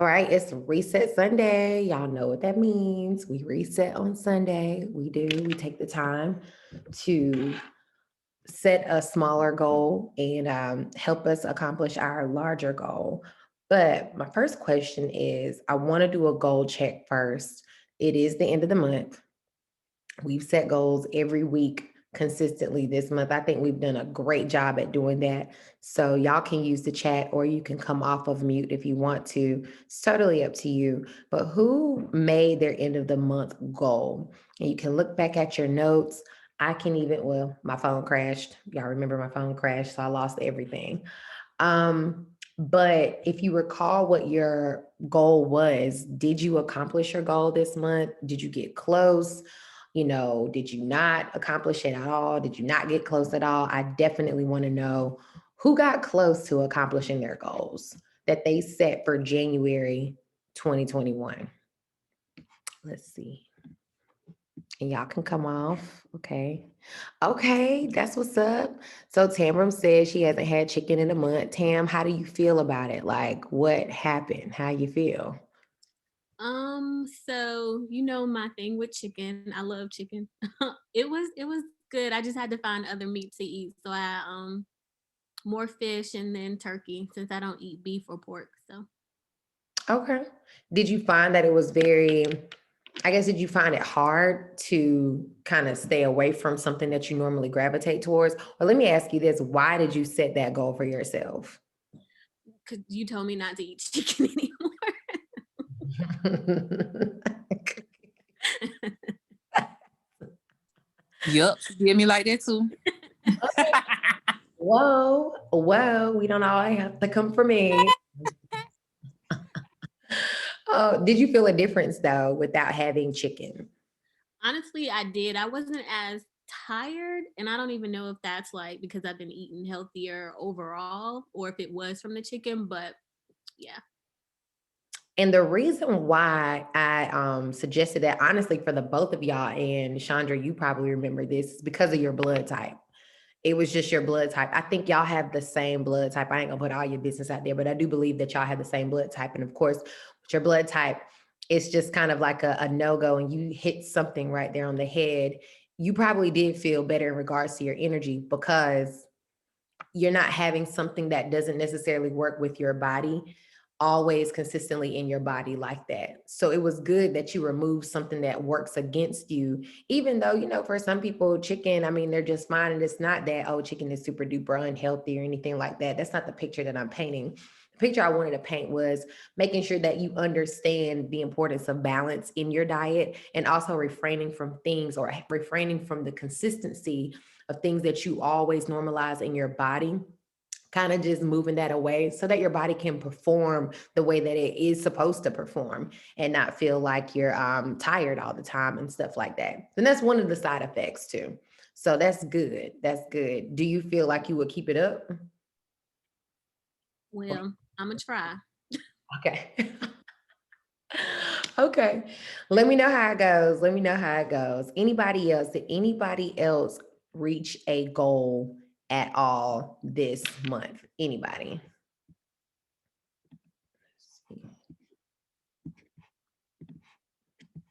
All right, it's Reset Sunday. Y'all know what that means. We reset on Sunday. We do. We take the time to set a smaller goal and help us accomplish our larger goal. But my first question is I want to do a goal check first. It is the end of the month. We've set goals every week consistently this month. I think we've done a great job at doing that. So y'all can use the chat or you can come off of mute if you want to. It's totally up to you. But who made their end of the month goal? And you can look back at your notes. I can even, well, my phone crashed. Y'all remember my phone crashed, so I lost everything. But if you recall what your goal was, did you accomplish your goal this month? Did you get close? Did you not accomplish it at all? Did you not get close at all? I definitely want to know who got close to accomplishing their goals that they set for January 2021. Let's see. And y'all can come off. Okay. Okay, that's what's up. So Tamram says she hasn't had chicken in a month. Tam, how do you feel about it? Like, what happened? How you feel? So you know my thing with chicken. I love chicken. It was good. I just had to find other meat to eat. So I more fish and then turkey since I don't eat beef or pork. So Okay. Did you find that it was very, I guess, did you find it hard to kind of stay away from something that you normally gravitate towards? Or let me ask you this, why did you set that goal for yourself? cause you told me not to eat chicken anymore. Yup, she did me like that too. Whoa, whoa, we don't all have to come for me. Oh, did you feel a difference though without having chicken? Honestly, I did. I wasn't as tired, and I don't even know if that's like because I've been eating healthier overall or if it was from the chicken, but yeah. And the reason why I suggested that, honestly, for the both of y'all, and Chandra, you probably remember this, is because of your blood type. It was just your blood type. I think y'all have the same blood type. I ain't gonna put all your business out there, but I do believe that y'all have the same blood type. And of course, with your blood type, it's just kind of like a no-go, and you hit something right there on the head. You probably did feel better in regards to your energy because you're not having something that doesn't necessarily work with your body always consistently in your body like that. So it was good that you removed something that works against you, even though, for some people, chicken, I mean, they're just fine. And it's not that, oh, chicken is super duper unhealthy or anything like that. That's not the picture that I'm painting. The picture I wanted to paint was making sure that you understand the importance of balance in your diet and also refraining from things or refraining from the consistency of things that you always normalize in your body, kind of just moving that away so that your body can perform the way that it is supposed to perform and not feel like you're tired all the time and stuff like that. And that's one of the side effects too. So that's good. That's good. Do you feel like you would keep it up? Well, I'm gonna try. Okay. Okay. Let me know how it goes. Let me know how it goes. Anybody else? Did anybody else reach a goal at all this month? Anybody?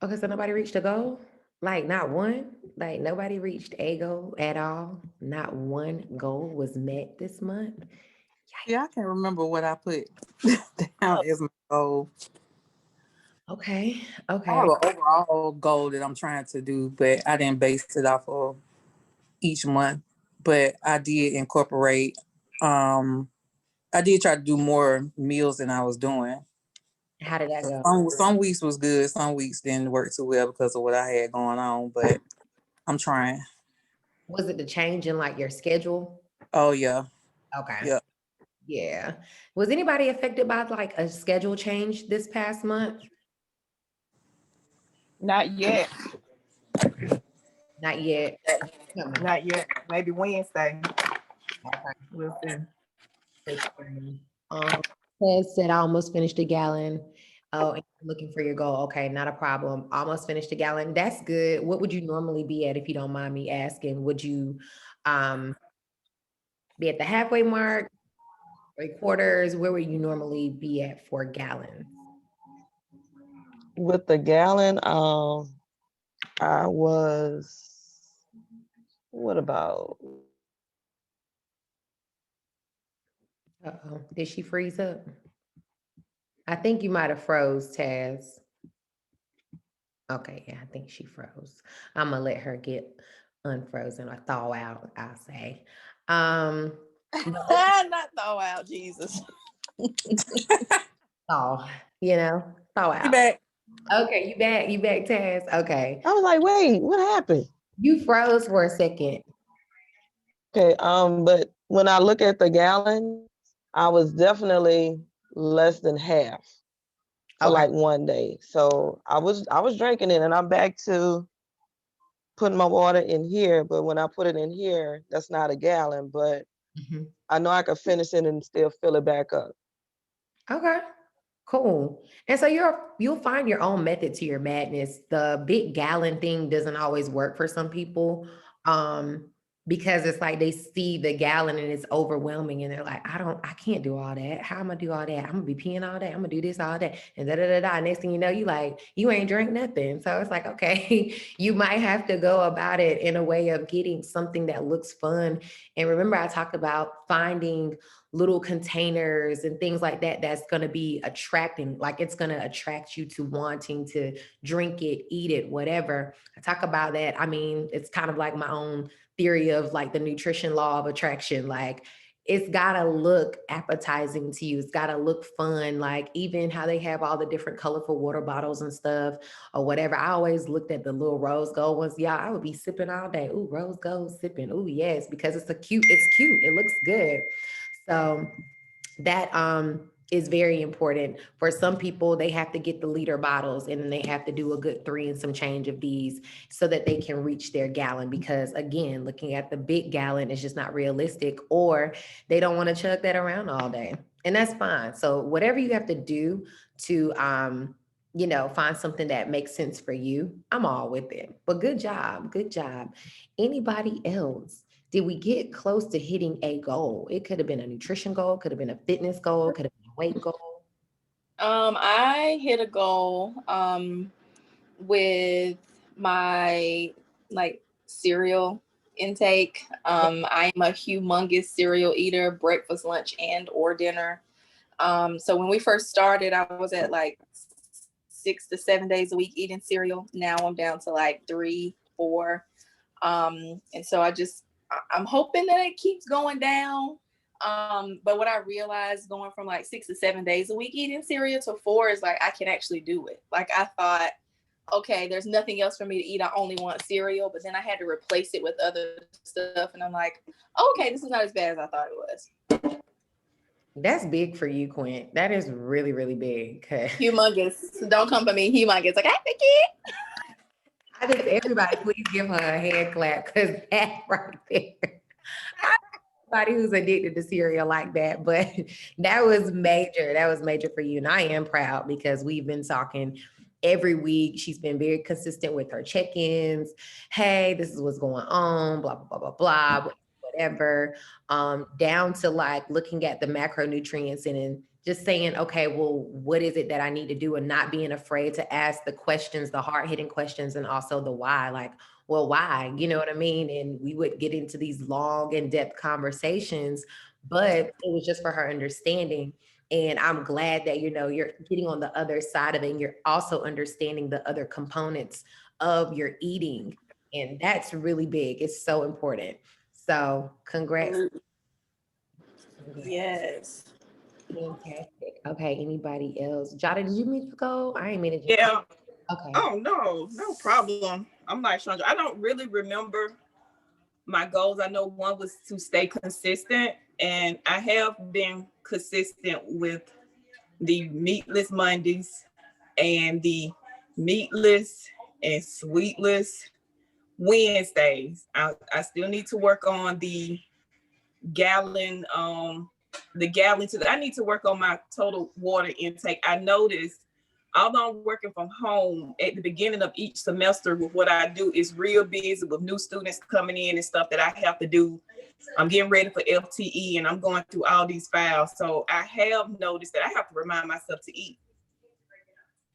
Okay, so nobody reached a goal? Like not one? Like nobody reached a goal at all? Not one goal was met this month? Yeah, I Yikes. can't remember what I put down as my goal. Okay. I have Okay. an overall goal that I'm trying to do, but I didn't base it off of each month. But I did incorporate. Um, I did try to do more meals than I was doing. How did that go? Some weeks was good. Some weeks didn't work too well because of what I had going on. But I'm trying. Was it the change in like your schedule? Oh yeah, Okay. yeah. Yeah. Was anybody affected by like a schedule change this past month? Not yet. Not yet. Coming. Not yet. Maybe Wednesday. Okay. We'll see. Um, Ted said I almost finished a gallon. Oh, and I'm looking for your goal. Okay, not a problem. Almost finished a gallon. That's good. What would you normally be at if you don't mind me asking? Would you um be at the halfway mark, three quarters? Where would you normally be at for gallons? with the gallon, I was, what about, Uh-oh. Did she freeze up? I think you might have froze, Taz. Okay, yeah, I think she froze. I'm gonna let her get unfrozen or thaw out, I'll say. Um, Not thaw out, Jesus. thaw, thaw You out. back? Okay, you back, Taz. Okay. I was like, wait, what happened? You froze for a second. Okay, but when I look at the gallon, I was definitely less than half for Okay. like one day. So I was drinking it, and I'm back to putting my water in here. But when I put it in here, that's not a gallon, but Mhm. I know I could finish it and still fill it back up. Okay. Cool. And so you'll find your own method to your madness. The big gallon thing doesn't always work for some people. Because it's like they see the gallon and it's overwhelming and they're like, I can't do all that. How am I gonna do all that? I'm gonna be peeing all day. I'm gonna do this all day. And da da da da. Next thing you know, you ain't drink nothing. So it's like, okay, you might have to go about it in a way of getting something that looks fun. And remember, I talked about finding little containers and things like that that's going to be attracting, like it's going to attract you to wanting to drink it, eat it, whatever. I talk about that. I mean, it's kind of like my own theory of like the nutrition law of attraction. Like it's got to look appetizing to you. It's got to look fun. Like even how they have all the different colorful water bottles and stuff or whatever. I always looked at the little rose gold ones. Yeah, I would be sipping all day. Ooh, rose gold sipping. Ooh, yes, because it's cute. It looks good. So that is very important. For some people, they have to get the liter bottles and then they have to do a good 3 and some change of these so that they can reach their gallon. Because again, looking at the big gallon is just not realistic, or they don't want to chug that around all day. And that's fine. So whatever you have to do to find something that makes sense for you, I'm all with it. But good job. Good job. Anybody else? Did we get close to hitting a goal? It could have been a nutrition goal, could have been a fitness goal, could have been a weight goal. I hit a goal with my like cereal intake. I am a humongous cereal eater, breakfast, lunch, and or dinner. So when we first started, I was at like 6 to 7 days a week eating cereal. Now I'm down to like 3, 4. And so I'm hoping that it keeps going down. But what I realized going from like 6 to 7 days a week eating cereal to 4 is like, I can actually do it. Like I thought, okay, there's nothing else for me to eat. I only want cereal, but then I had to replace it with other stuff. And I'm like, okay, this is not as bad as I thought it was. That's big for you, Quint. That is really, really big. Humongous. Don't come for me. Humongous. Like, I think it. I just everybody please give her a hand clap because that right there. Somebody who's addicted to cereal like that, but that was major. That was major for you. And I am proud because we've been talking every week. She's been very consistent with her check-ins. Hey, this is what's going on, blah, blah, blah, blah, blah, whatever. Down to like looking at the macronutrients and just saying, okay, well, what is it that I need to do? And not being afraid to ask the questions, the hard-hitting questions, and also the why. Like, well, why? You know what I mean? And we would get into these long, in-depth conversations, but it was just for her understanding. And I'm glad that, you're getting on the other side of it and you're also understanding the other components of your eating. And that's really big. It's so important. So congrats. Yes. Fantastic. Okay, anybody else? Jada, did you mean to go? I ain't mean to. Yeah. Okay. Oh, no problem. I'm like Chandra. I don't really remember my goals. I know one was to stay consistent, and I have been consistent with the meatless Mondays and the meatless and sweetless Wednesdays. I still need to work on the gallon, I need to work on my total water intake. I noticed, although I'm working from home at the beginning of each semester with what I do is real busy with new students coming in and stuff that I have to do. I'm getting ready for FTE and I'm going through all these files. So I have noticed that I have to remind myself to eat.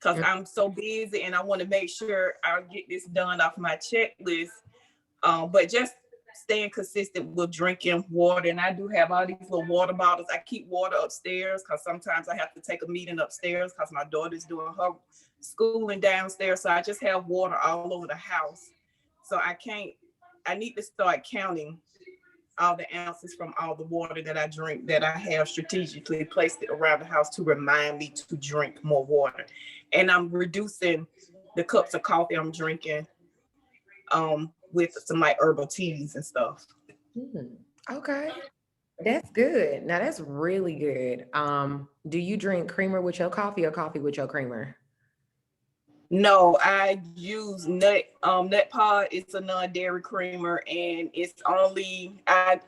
because I'm so busy and I want to make sure I get this done off my checklist. But just staying consistent with drinking water. And I do have all these little water bottles. I keep water upstairs because sometimes I have to take a meeting upstairs because my daughter's doing her schooling downstairs. So I just have water all over the house. So I need to start counting all the ounces from all the water that I drink, that I have strategically placed it around the house to remind me to drink more water. And I'm reducing the cups of coffee I'm drinking with some like herbal teas and stuff. Okay. That's good. Now that's really good. Do you drink creamer with your coffee or coffee with your creamer? No, I use Nut Pod. It's a non-dairy creamer, and it's only I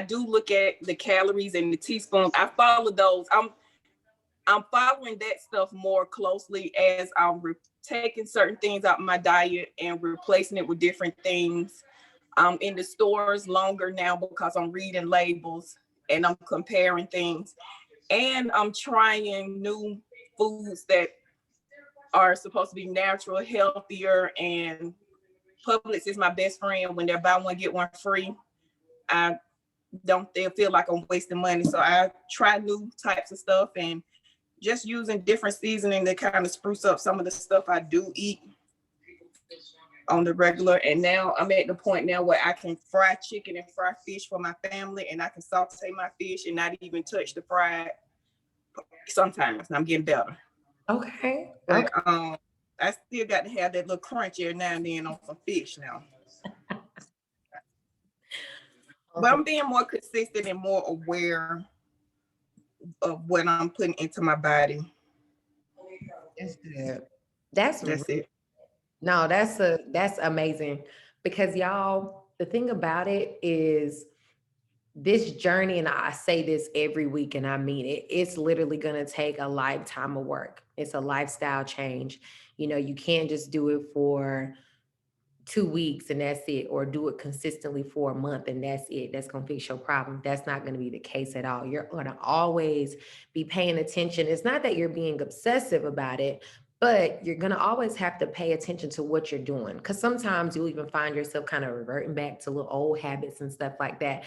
do look at the calories and the teaspoons. I follow those. I'm following that stuff more closely as I'm taking certain things out of my diet and replacing it with different things. I'm in the stores longer now because I'm reading labels and I'm comparing things, and I'm trying new foods that are supposed to be natural, healthier, and Publix is my best friend. When they're buy one, get one free, they'll feel like I'm wasting money. So I try new types of stuff and just using different seasoning to kind of spruce up some of the stuff I do eat on the regular. And now I'm at the point now where I can fry chicken and fry fish for my family, and I can saute my fish and not even touch the fried sometimes. And I'm getting better. Okay. But I still got to have that little crunch every now and then on some fish now. But I'm being more consistent and more aware of what I'm putting into my body. That's good. That's it. No, that's amazing, because y'all, the thing about it is this journey, and I say this every week and I mean it, it's literally going to take a lifetime of work. It's a lifestyle change. You can't just do it for 2 weeks and that's it, or do it consistently for a month and that's it. That's going to fix your problem. That's not going to be the case at all. You're going to always be paying attention. It's not that you're being obsessive about it, but you're going to always have to pay attention to what you're doing. Because sometimes you'll even find yourself kind of reverting back to little old habits and stuff like that.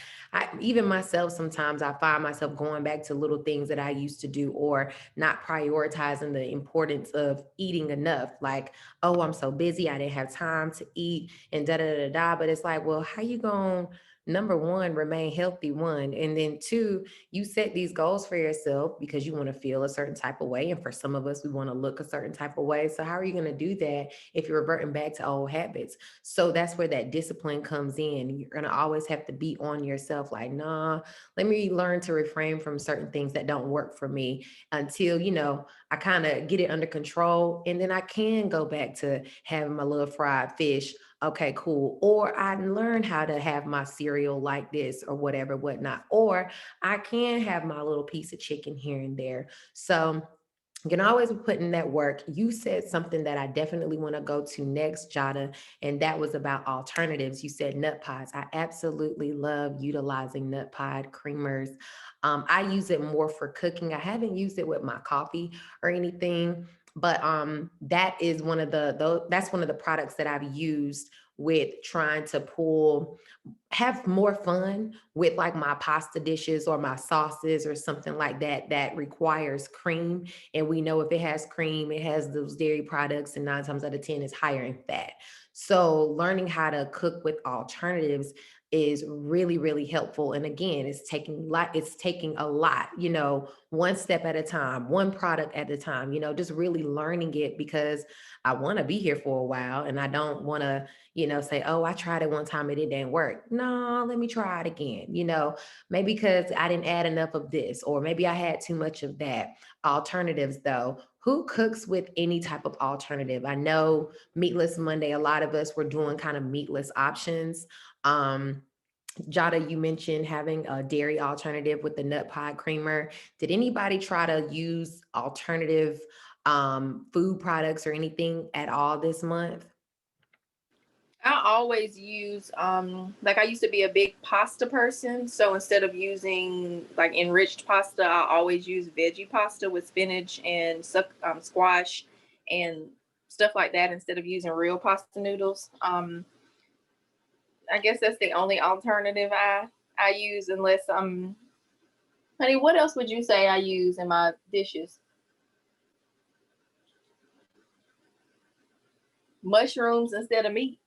Even myself, sometimes I find myself going back to little things that I used to do, or not prioritizing the importance of eating enough. Like, oh, I'm so busy, I didn't have time to eat, and da da da da. But it's like, well, how you gonna, number one, remain healthy, one, and then two, you set these goals for yourself because you want to feel a certain type of way, and for some of us, we want to look a certain type of way. So how are you going to do that if you're reverting back to old habits? So that's where that discipline comes in. You're going to always have to be on yourself, like, nah, let me learn to refrain from certain things that don't work for me until I kind of get it under control, and then I can go back to having my little fried fish. Okay, cool. Or I learn how to have my cereal like this or whatever, whatnot. Or I can have my little piece of chicken here and there. So you can always be putting that work. You said something that I definitely want to go to next, Jada, and that was about alternatives. You said nut pods. I absolutely love utilizing nut pod creamers. I use it more for cooking. I haven't used it with my coffee or anything, but that is that's one of the products that I've used with trying to have more fun with like my pasta dishes or my sauces or something like that that requires cream. And we know if it has cream, it has those dairy products, and 9 times out of 10 is higher in fat. So learning how to cook with alternatives is really, really helpful. And again, it's taking a lot, one step at a time, one product at a time, just really learning it, because I want to be here for a while and I don't want to, say, oh, I tried it one time and it didn't work. No, let me try it again, maybe because I didn't add enough of this, or maybe I had too much of that. Alternatives though, who cooks with any type of alternative? I know Meatless Monday, a lot of us were doing kind of meatless options. Jada, you mentioned having a dairy alternative with the nut pod creamer. Did anybody try to use alternative food products or anything at all this month? I always use like I used to be a big pasta person. So instead of using like enriched pasta, I always use veggie pasta with spinach and squash and stuff like that instead of using real pasta noodles. I guess that's the only alternative I use unless honey, what else would you say I use in my dishes? Mushrooms instead of meat.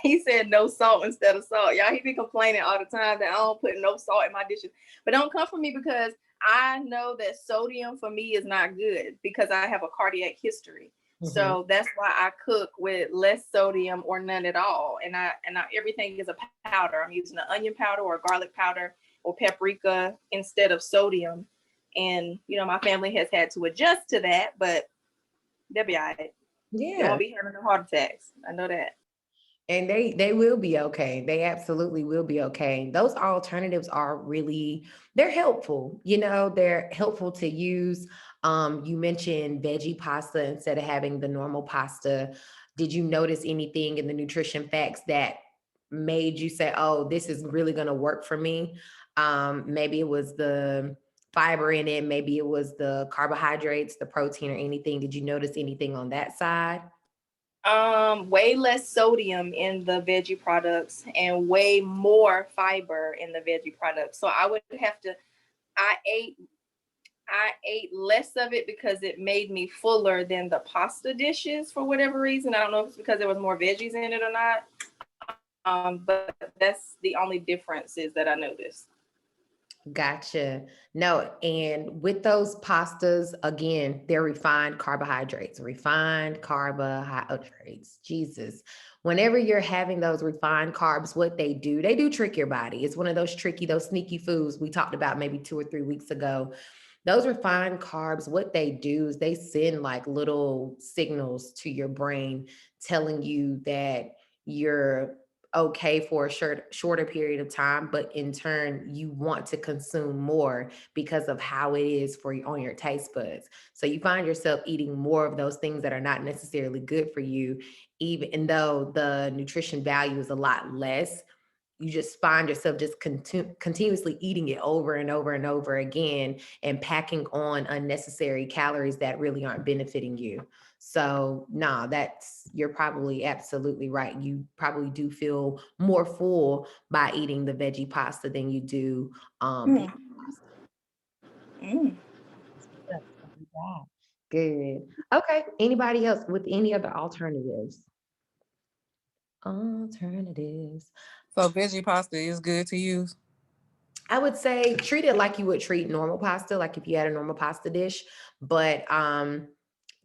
He said no salt instead of salt. Y'all, he be complaining all the time that I don't put no salt in my dishes. But don't come for me because I know that sodium for me is not good because I have a cardiac history. So that's why I cook with less sodium or none at all. And I everything is a powder. I'm using an onion powder or garlic powder or paprika instead of sodium. And you know, my family has had to adjust to that, but they'll be all right. They Yeah. won't be having no heart attacks. I know that. And they will be okay. They absolutely will be okay. Those alternatives are really, they're helpful. You know, they're helpful to use. You mentioned veggie pasta instead of having the normal pasta. Did you notice anything in the nutrition facts that made you say, "Oh, this is really going to work for me"? Maybe it was the fiber in it, maybe it was the carbohydrates, the protein, or anything. Did you notice anything on that side? Way less sodium in the veggie products and way more fiber in the veggie products. So I would have to, I ate I ate less of it because it made me fuller than the pasta dishes for whatever reason. I don't know if it's because there was more veggies in it or not. But that's the only differences that I noticed. Gotcha. No, and with those pastas, again, they're refined carbohydrates. Jesus. Whenever you're having those refined carbs, what they do trick your body. It's one of those tricky, those sneaky foods we talked about maybe 2 or 3 weeks ago. Those refined carbs, what they do is they send like little signals to your brain telling you that you're okay for a shorter period of time, but in turn, you want to consume more because of how it is for you on your taste buds. So you find yourself eating more of those things that are not necessarily good for you, even though the nutrition value is a lot less. You just find yourself just continuously eating it over and over and over again and packing on unnecessary calories that really aren't benefiting you. So, nah, you're probably absolutely right. You probably do feel more full by eating the veggie pasta than you do pita pasta. Mm. Yeah. Good. Okay. Anybody else with any other alternatives? Alternatives. So veggie pasta is good to use. I would say treat it like you would treat normal pasta, like if you had a normal pasta dish. But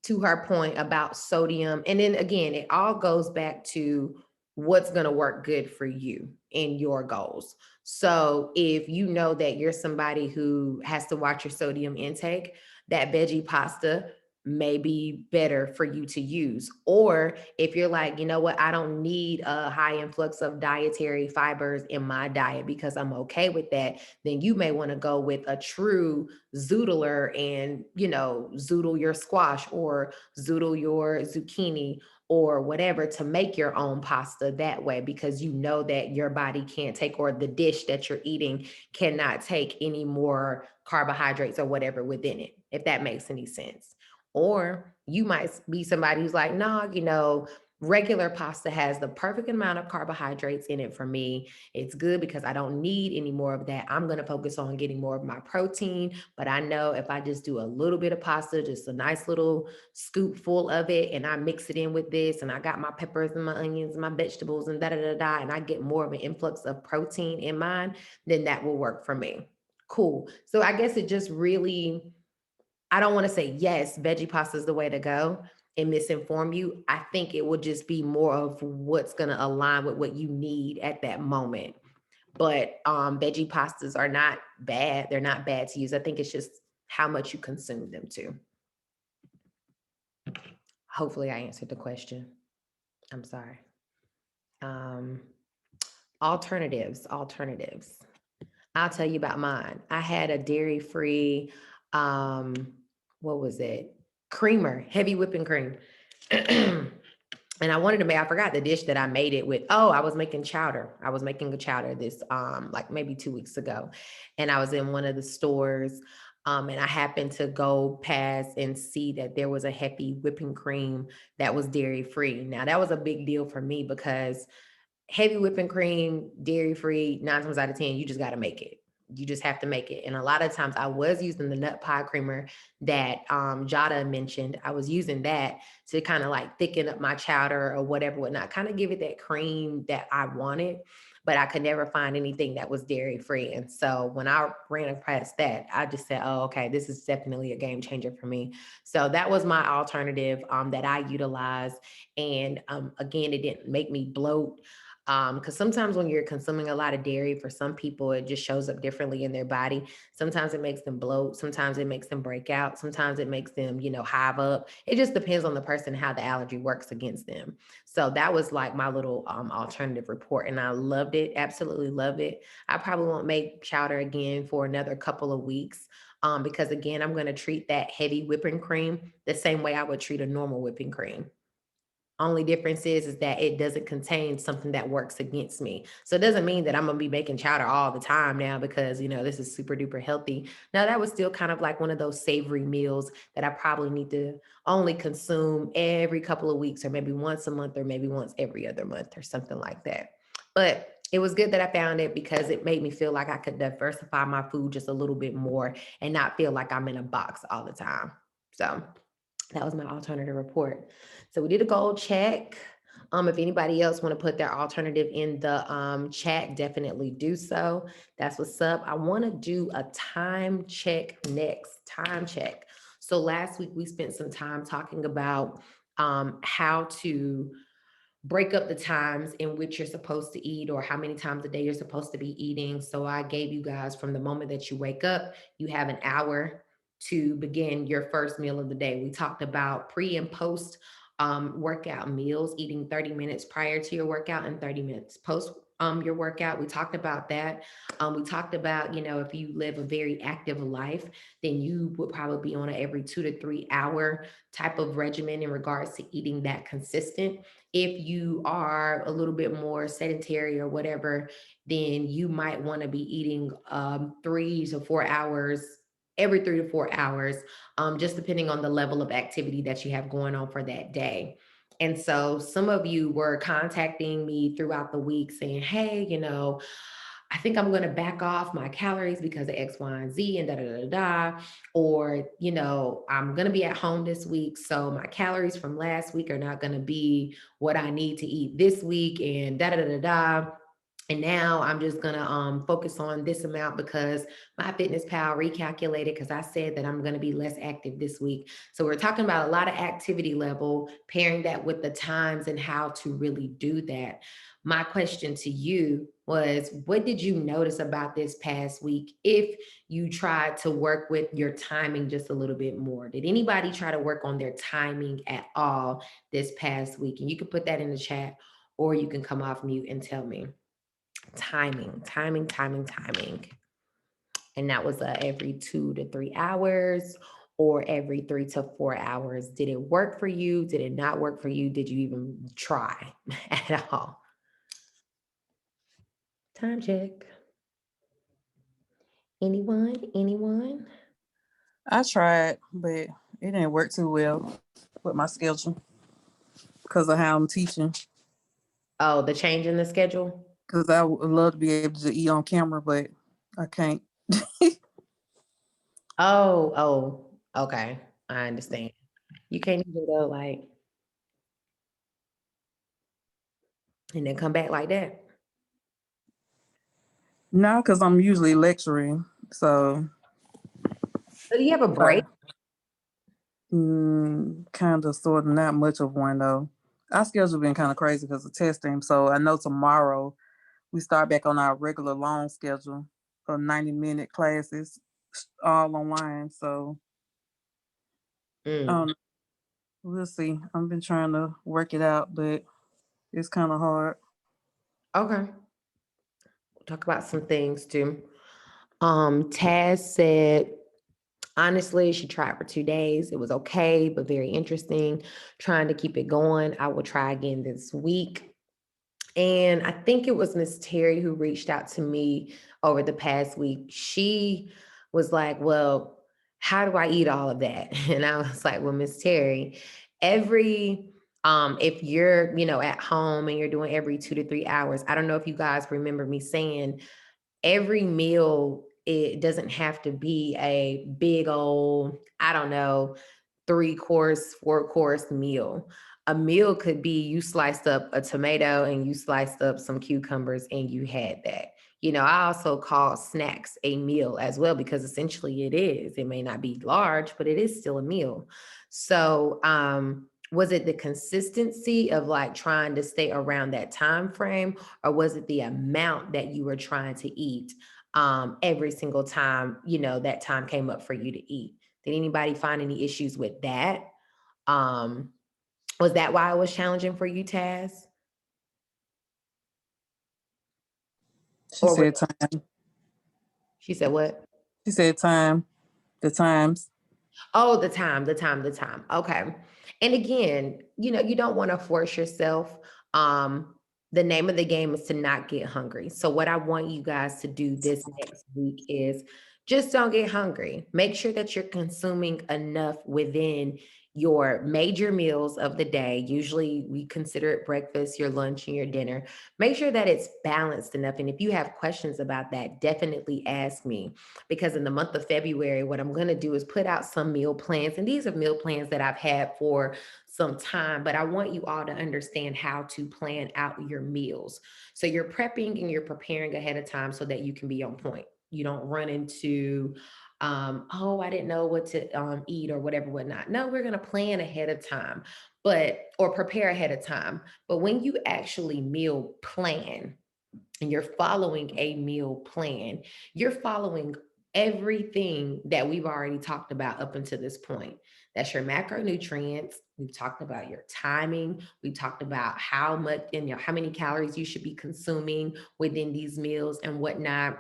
to her point about sodium, and then again, it all goes back to what's going to work good for you and your goals. So if you know that you're somebody who has to watch your sodium intake, that veggie pasta may be better for you to use. Or if you're like, you know what, I don't need a high influx of dietary fibers in my diet because I'm okay with that, then you may want to go with a true zoodler and, zoodle your squash or zoodle your zucchini or whatever to make your own pasta that way, because you know that your body can't take, or the dish that you're eating cannot take any more carbohydrates or whatever within it, if that makes any sense. Or you might be somebody who's like, nah, regular pasta has the perfect amount of carbohydrates in it for me. It's good because I don't need any more of that. I'm going to focus on getting more of my protein. But I know if I just do a little bit of pasta, just a nice little scoop full of it, and I mix it in with this, and I got my peppers and my onions and my vegetables and da, and I get more of an influx of protein in mine, then that will work for me. Cool. So I guess it just really, I don't want to say yes, veggie pasta is the way to go and misinform you. I think it would just be more of what's going to align with what you need at that moment. But veggie pastas are not bad. They're not bad to use. I think it's just how much you consume them too. Hopefully I answered the question. I'm sorry. Um, alternatives. I'll tell you about mine. I had a dairy-free, what was it? creamer, heavy whipping cream. And I wanted to make, I forgot the dish that I made it with. Oh, I was making chowder. I was making a chowder this like maybe 2 weeks ago. And I was in one of the stores. And I happened to go past and see that there was a heavy whipping cream that was dairy free. Now that was a big deal for me because heavy whipping cream, dairy free, 9 times out of 10, you just got to make it. You just have to make it. And a lot of times I was using the nut pie creamer that Jada mentioned. I was using that to kind of like thicken up my chowder or whatever, whatnot, kind of give it that cream that I wanted, but I could never find anything that was dairy free. And so when I ran across that, I just said, oh, okay, this is definitely a game changer for me. So that was my alternative that I utilized. And again, it didn't make me bloat. Because sometimes when you're consuming a lot of dairy, for some people, it just shows up differently in their body. Sometimes it makes them bloat. Sometimes it makes them break out. Sometimes it makes them, hive up. It just depends on the person, how the allergy works against them. So that was like my little alternative report. And I loved it. Absolutely love it. I probably won't make chowder again for another couple of weeks. Because again, I'm going to treat that heavy whipping cream the same way I would treat a normal whipping cream. Only difference is that it doesn't contain something that works against me. So it doesn't mean that I'm gonna be making chowder all the time now because this is super duper healthy. Now that was still kind of like one of those savory meals that I probably need to only consume every couple of weeks or maybe once a month or maybe once every other month or something like that. But it was good that I found it because it made me feel like I could diversify my food just a little bit more and not feel like I'm in a box all the time. So that was my alternative report. So we did a gold check. If anybody else want to put their alternative in the chat, definitely do so. That's what's up. I want to do a time check next. Time check. So last week we spent some time talking about how to break up the times in which you're supposed to eat or how many times a day you're supposed to be eating. So I gave you guys from the moment that you wake up, you have an hour to begin your first meal of the day. We talked about pre and post workout meals, eating 30 minutes prior to your workout and 30 minutes post your workout. We talked about that. We talked about, if you live a very active life, then you would probably be on an every 2 to 3 hour type of regimen in regards to eating that consistent. If you are a little bit more sedentary or whatever, then you might want to be eating 3 to 4 hours every 3 to 4 hours, just depending on the level of activity that you have going on for that day. And so some of you were contacting me throughout the week saying, hey, I think I'm going to back off my calories because of X, Y, and Z and da, da, da, da. Or, I'm going to be at home this week. So my calories from last week are not going to be what I need to eat this week and da, da, da, da, da. And now I'm just gonna focus on this amount because MyFitnessPal recalculated because I said that I'm gonna be less active this week. So we're talking about a lot of activity level, pairing that with the times and how to really do that. My question to you was, what did you notice about this past week if you tried to work with your timing just a little bit more? Did anybody try to work on their timing at all this past week? And you can put that in the chat or you can come off mute and tell me. Timing. And that was every 2 to 3 hours or every 3 to 4 hours. Did it work for you? Did it not work for you? Did you even try at all? Time check. Anyone? I tried, but it didn't work too well with my schedule because of how I'm teaching. Oh, the change in the schedule? Because I would love to be able to eat on camera, but I can't. Oh, okay. I understand. You can't even go and then come back like that. No, because I'm usually lecturing. So So do you have a break? kind of, sort of, not much of one though. Our schedule been kind of crazy because of testing. So I know tomorrow we start back on our regular long schedule of 90-minute classes, all online. So we'll see. I've been trying to work it out, but it's kind of hard. Okay. We'll talk about some things too. Taz said, Honestly, she tried for 2 days. It was okay, but very interesting. Trying to keep it going. I will try again this week. And I think it was Miss Terry who reached out to me over the past week. She was like, well, how do I eat all of that? And I was like, well, Miss Terry, every if you're, at home and you're doing every 2 to 3 hours, I don't know if you guys remember me saying every meal, it doesn't have to be a big old, I don't know, 3 course, 4 course meal. A meal could be you sliced up a tomato and you sliced up some cucumbers and you had that. I also call snacks a meal as well because essentially it is. It may not be large, but it is still a meal. So, was it the consistency of like trying to stay around that time frame, or was it the amount that you were trying to eat every single time, that time came up for you to eat? Did anybody find any issues with that? Um, was that why it was challenging for you, Taz? She Or was, said time. she said what? She said time. The times. Oh, the time. Okay. And again, you don't want to force yourself. Um, the name of the game is to not get hungry. So what I want you guys to do this next week is just don't get hungry. Make sure that you're consuming enough within your major meals of the day. Usually we consider it breakfast, your lunch, and your dinner. Make sure that it's balanced enough. And if you have questions about that, definitely ask me, because in the month of February, what I'm going to do is put out some meal plans. And these are meal plans that I've had for some time, but I want you all to understand how to plan out your meals. So you're prepping and you're preparing ahead of time so that you can be on point. You don't run into, oh, I didn't know what to eat or whatever, whatnot. No, we're going to plan ahead of time, or prepare ahead of time. But when you actually meal plan, and you're following a meal plan, you're following everything that we've already talked about up until this point. That's your macronutrients. We've talked about your timing. We talked about how much and how many calories you should be consuming within these meals and whatnot.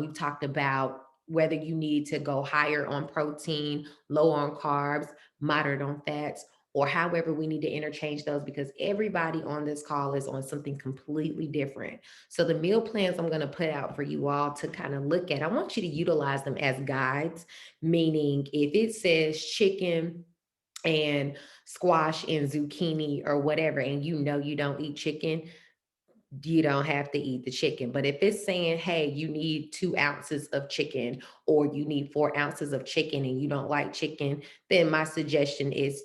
We've talked about whether you need to go higher on protein, low on carbs, moderate on fats, or however we need to interchange those, because everybody on this call is on something completely different. So the meal plans I'm going to put out for you all to kind of look at, I want you to utilize them as guides, meaning if it says chicken and squash and zucchini or whatever, and you don't eat chicken, you don't have to eat the chicken. But if it's saying, hey, you need 2 ounces of chicken or you need 4 ounces of chicken and you don't like chicken, then my suggestion is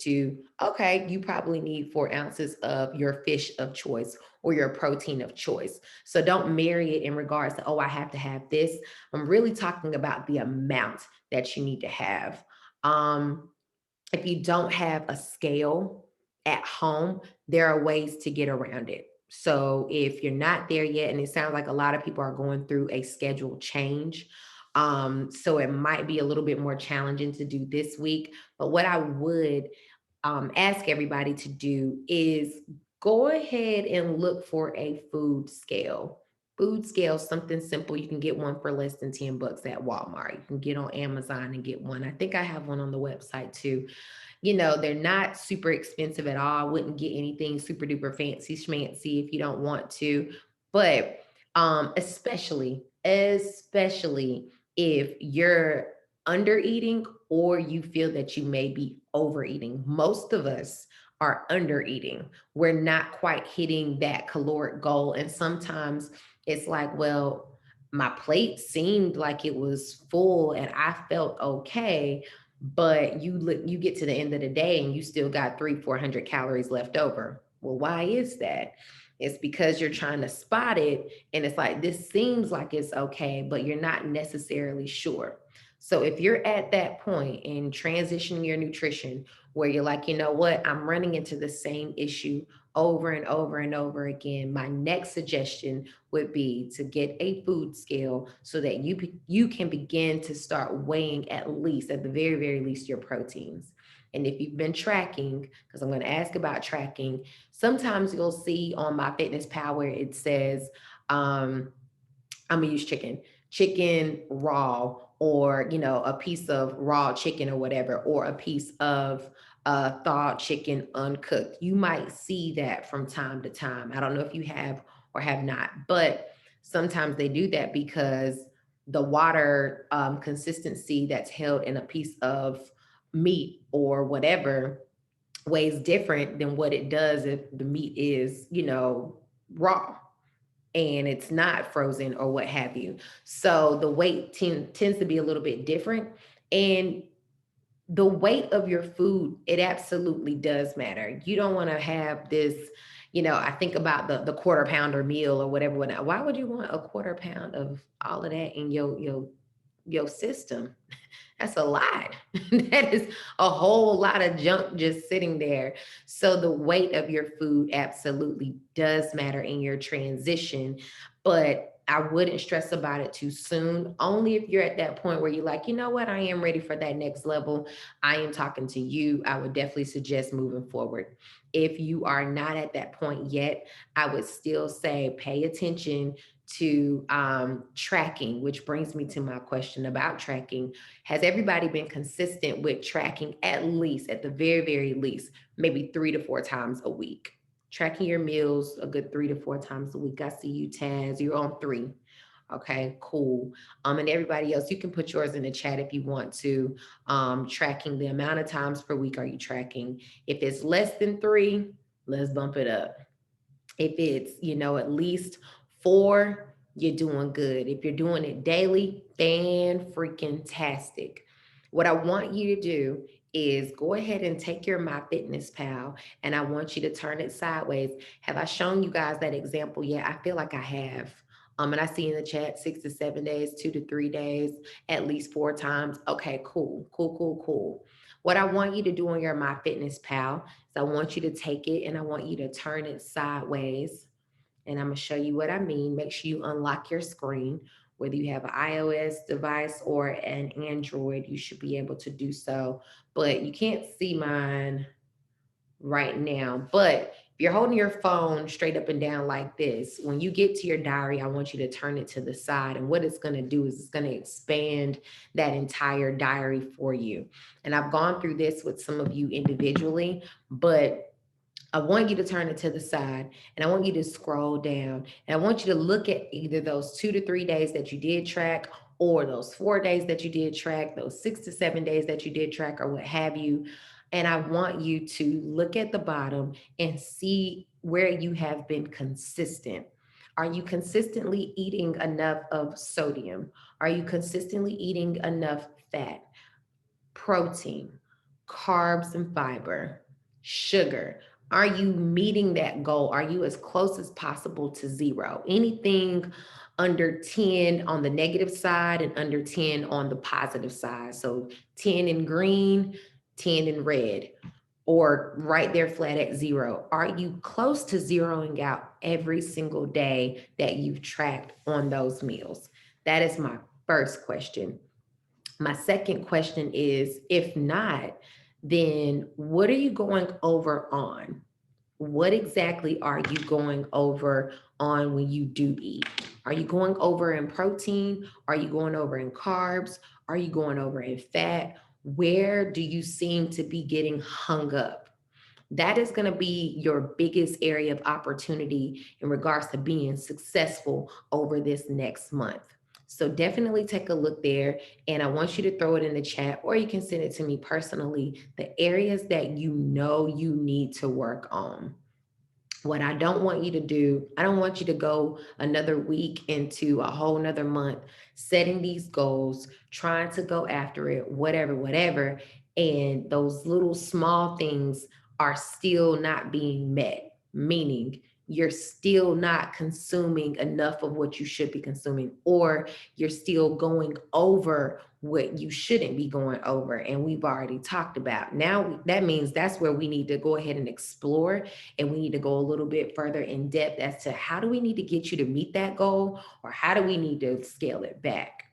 okay, you probably need 4 ounces of your fish of choice or your protein of choice. So don't marry it in regards to, oh, I have to have this. I'm really talking about the amount that you need to have. If you don't have a scale at home, there are ways to get around it. So if you're not there yet, and it sounds like a lot of people are going through a schedule change, so it might be a little bit more challenging to do this week. But what I would ask everybody to do is go ahead and look for a food scale. Food scale, something simple. You can get one for less than $10 at Walmart. You can get on Amazon and get one. I think I have one on the website too. They're not super expensive at all. I wouldn't get anything super duper fancy schmancy if you don't want to. But especially if you're under eating or you feel that you may be overeating. Most of us are under eating. We're not quite hitting that caloric goal. And sometimes it's like, well, my plate seemed like it was full and I felt okay, but you get to the end of the day and you still got 300-400 calories left over. Well, why is that? It's because you're trying to spot it and it's like, this seems like it's okay, but you're not necessarily sure. So if you're at that point in transitioning your nutrition where you're like, you know what, I'm running into the same issue over and over and over again, my next suggestion would be to get a food scale so that you can begin to start weighing at the very least, your proteins. And if you've been tracking, because I'm going to ask about tracking, sometimes you'll see on My Fitness Pal it says, I'm gonna use chicken. chicken raw, or, you know, a piece of raw chicken or whatever, or a piece of thawed chicken uncooked. You might see that from time to time. I don't know if you have or have not, but sometimes they do that because the water consistency that's held in a piece of meat or whatever weighs different than what it does if the meat is, you know, raw and it's not frozen or what have you. So the weight tends to be a little bit different. And the weight of your food, it absolutely does matter. You don't want to have this, you know, I think about the quarter pounder meal or whatever. Why would you want a quarter pound of all of that in your system? That's a lot. That is a whole lot of junk just sitting there. So the weight of your food absolutely does matter in your transition, but I wouldn't stress about it too soon. Only if you're at that point where you're like, you know what, I am ready for that next level. I am talking to you. I would definitely suggest moving forward. If you are not at that point yet, I would still say pay attention to tracking, which brings me to my question about tracking. Has everybody been consistent with tracking at least, at the very, very least, maybe 3 to 4 times a week? Tracking your meals a good 3 to 4 times a week. I see you, Taz. You're on 3. Okay, cool. And everybody else, you can put yours in the chat if you want to. Tracking the amount of times per week are you tracking? If it's less than 3, let's bump it up. If it's, you know, at least 4, you're doing good. If you're doing it daily, fan-freaking-tastic. What I want you to do is go ahead and take your MyFitnessPal and I want you to turn it sideways. Have I shown you guys that example yet? I feel like I have. And I see in the chat 6 to 7 days, 2 to 3 days, at least 4 times. Okay, cool, cool, cool, cool. What I want you to do on your MyFitnessPal is I want you to take it and I want you to turn it sideways. And I'm gonna show you what I mean. Make sure you unlock your screen. Whether you have an iOS device or an Android, you should be able to do so. But you can't see mine right now. But if you're holding your phone straight up and down like this, when you get to your diary, I want you to turn it to the side. And what it's gonna do is it's gonna expand that entire diary for you. And I've gone through this with some of you individually, but I want you to turn it to the side and I want you to scroll down and I want you to look at either those 2 to 3 days that you did track or those 4 days that you did track, those 6 to 7 days that you did track or what have you. And I want you to look at the bottom and see where you have been consistent. Are you consistently eating enough of sodium? Are you consistently eating enough fat, protein, carbs and fiber, sugar? Are you meeting that goal? Are you as close as possible to 0? Anything under 10 on the negative side and under 10 on the positive side. So 10 in green, 10 in red, or right there flat at 0. Are you close to zeroing out every single day that you've tracked on those meals? That is my first question. My second question is, if not, then what are you going over on? What exactly are you going over on when you do eat? Are you going over in protein? Are you going over in carbs? Are you going over in fat? Where do you seem to be getting hung up? That is going to be your biggest area of opportunity in regards to being successful over this next month. So definitely take a look there. And I want you to throw it in the chat or you can send it to me personally, the areas that you know you need to work on. What I don't want you to do, I don't want you to go another week into a whole nother month setting these goals, trying to go after it, whatever. And those little small things are still not being met, meaning you're still not consuming enough of what you should be consuming, or you're still going over what you shouldn't be going over. And we've already talked about. Now that means that's where we need to go ahead and explore, and we need to go a little bit further in depth as to how do we need to get you to meet that goal, or how do we need to scale it back?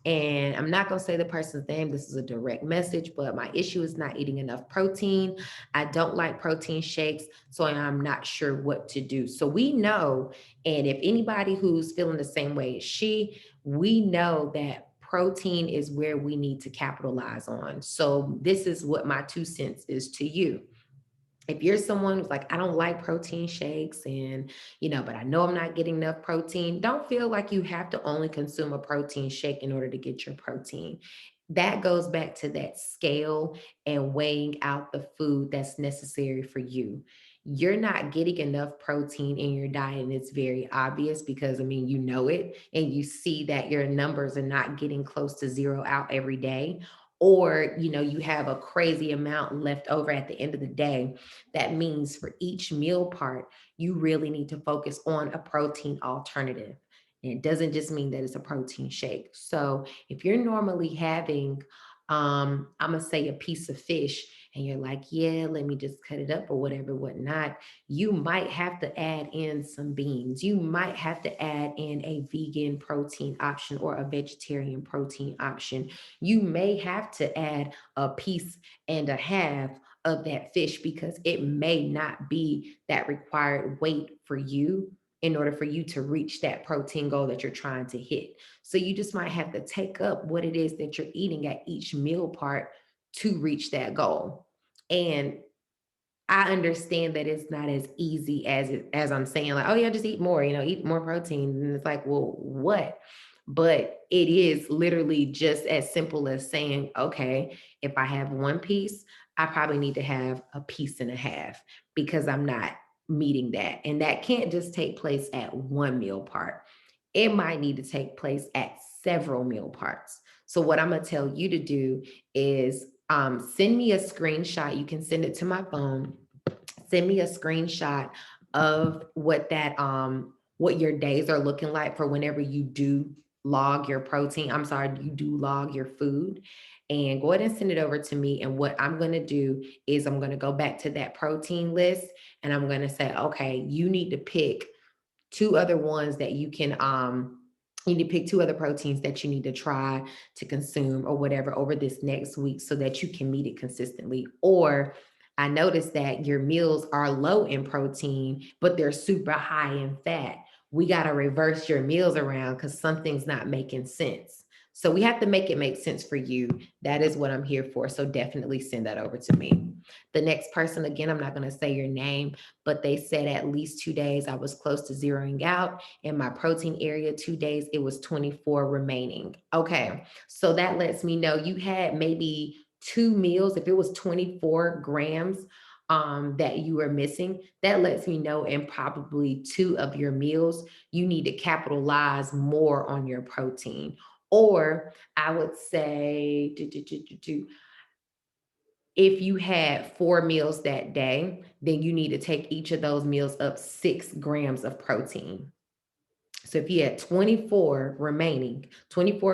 And I'm not going to say the person's name. This is a direct message, but my issue is not eating enough protein. I don't like protein shakes, so I'm not sure what to do. So we know, and if anybody who's feeling the same way as she, we know that protein is where we need to capitalize on. So this is what my 2 cents is to you. If you're someone who's like, I don't like protein shakes and, but I know I'm not getting enough protein, don't feel like you have to only consume a protein shake in order to get your protein. That goes back to that scale and weighing out the food that's necessary for you. You're not getting enough protein in your diet, and it's very obvious because, you know it, and you see that your numbers are not getting close to zero out every day. Or, you have a crazy amount left over at the end of the day. That means for each meal part, you really need to focus on a protein alternative. And it doesn't just mean that it's a protein shake. So if you're normally having, I'm gonna say a piece of fish, and you're like, yeah, let me just cut it up or whatever, whatnot, you might have to add in some beans. You might have to add in a vegan protein option or a vegetarian protein option. You may have to add a piece and a half of that fish because it may not be that required weight for you in order for you to reach that protein goal that you're trying to hit. So you just might have to take up what it is that you're eating at each meal part to reach that goal. And I understand that it's not as easy as I'm saying, like, oh yeah, just eat more, eat more protein. And it's like, well, what? But it is literally just as simple as saying, okay, if I have one piece, I probably need to have a piece and a half because I'm not meeting that. And that can't just take place at one meal part. It might need to take place at several meal parts. So what I'm gonna tell you to do is send me a screenshot. You can send it to my phone. Send me a screenshot of what your days are looking like for whenever you do log your protein. I'm sorry, you do log your food, and go ahead and send it over to me. And what I'm going to do is I'm going to go back to that protein list, and I'm going to say, okay, you need to pick two other ones that you need to pick two other proteins that you need to try to consume or whatever over this next week so that you can meet it consistently. Or I noticed that your meals are low in protein, but they're super high in fat. We got to reverse your meals around because something's not making sense. So we have to make it make sense for you. That is what I'm here for. So definitely send that over to me. The next person, again, I'm not going to say your name, but they said at least 2 days I was close to zeroing out. In my protein area, 2 days, it was 24 remaining. Okay, so that lets me know you had maybe 2 meals. If it was 24 grams that you were missing, that lets me know in probably 2 of your meals, you need to capitalize more on your protein. Or I would say, if you had 4 meals that day, then you need to take each of those meals up 6 grams of protein. So if you had 24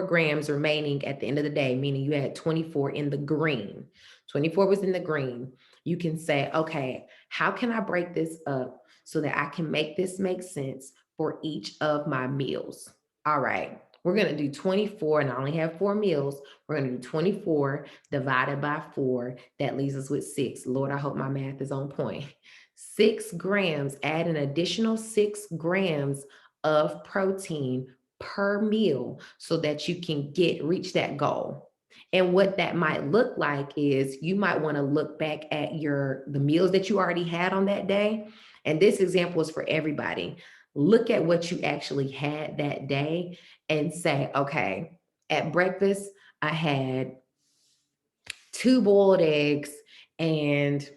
grams remaining at the end of the day, meaning you had 24 in the green, 24 was in the green, you can say, okay, how can I break this up so that I can make this make sense for each of my meals? All right, we're going to do 24, and I only have 4 meals. We're going to do 24 divided by 4. That leaves us with 6. Lord, I hope my math is on point. 6 grams, add an additional 6 grams of protein per meal so that you can reach that goal. And what that might look like is you might want to look back at the meals that you already had on that day. And this example is for everybody. Look at what you actually had that day and say, okay, at breakfast, I had 2 boiled eggs and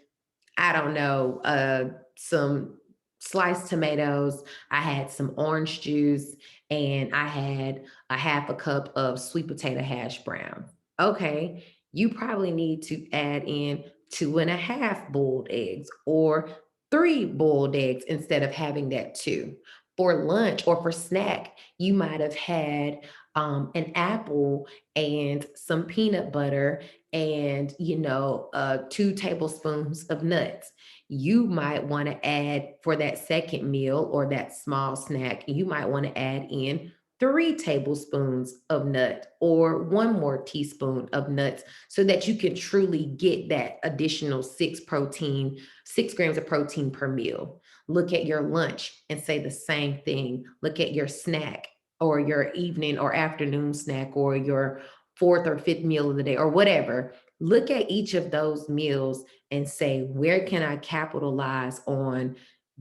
I don't know, some sliced tomatoes. I had some orange juice, and I had a half a cup of sweet potato hash brown. Okay, you probably need to add in 2.5 boiled eggs or 3 boiled eggs instead of having that 2. For lunch or for snack, you might have had an apple and some peanut butter and 2 tablespoons of nuts. You might want to add for that second meal or that small snack, you might want to add in 3 tablespoons of nut or 1 more teaspoon of nuts so that you can truly get that additional 6 grams of protein per meal. Look at your lunch and say the same thing. Look at your snack or your evening or afternoon snack or your fourth or fifth meal of the day or whatever. Look at each of those meals and say, where can I capitalize on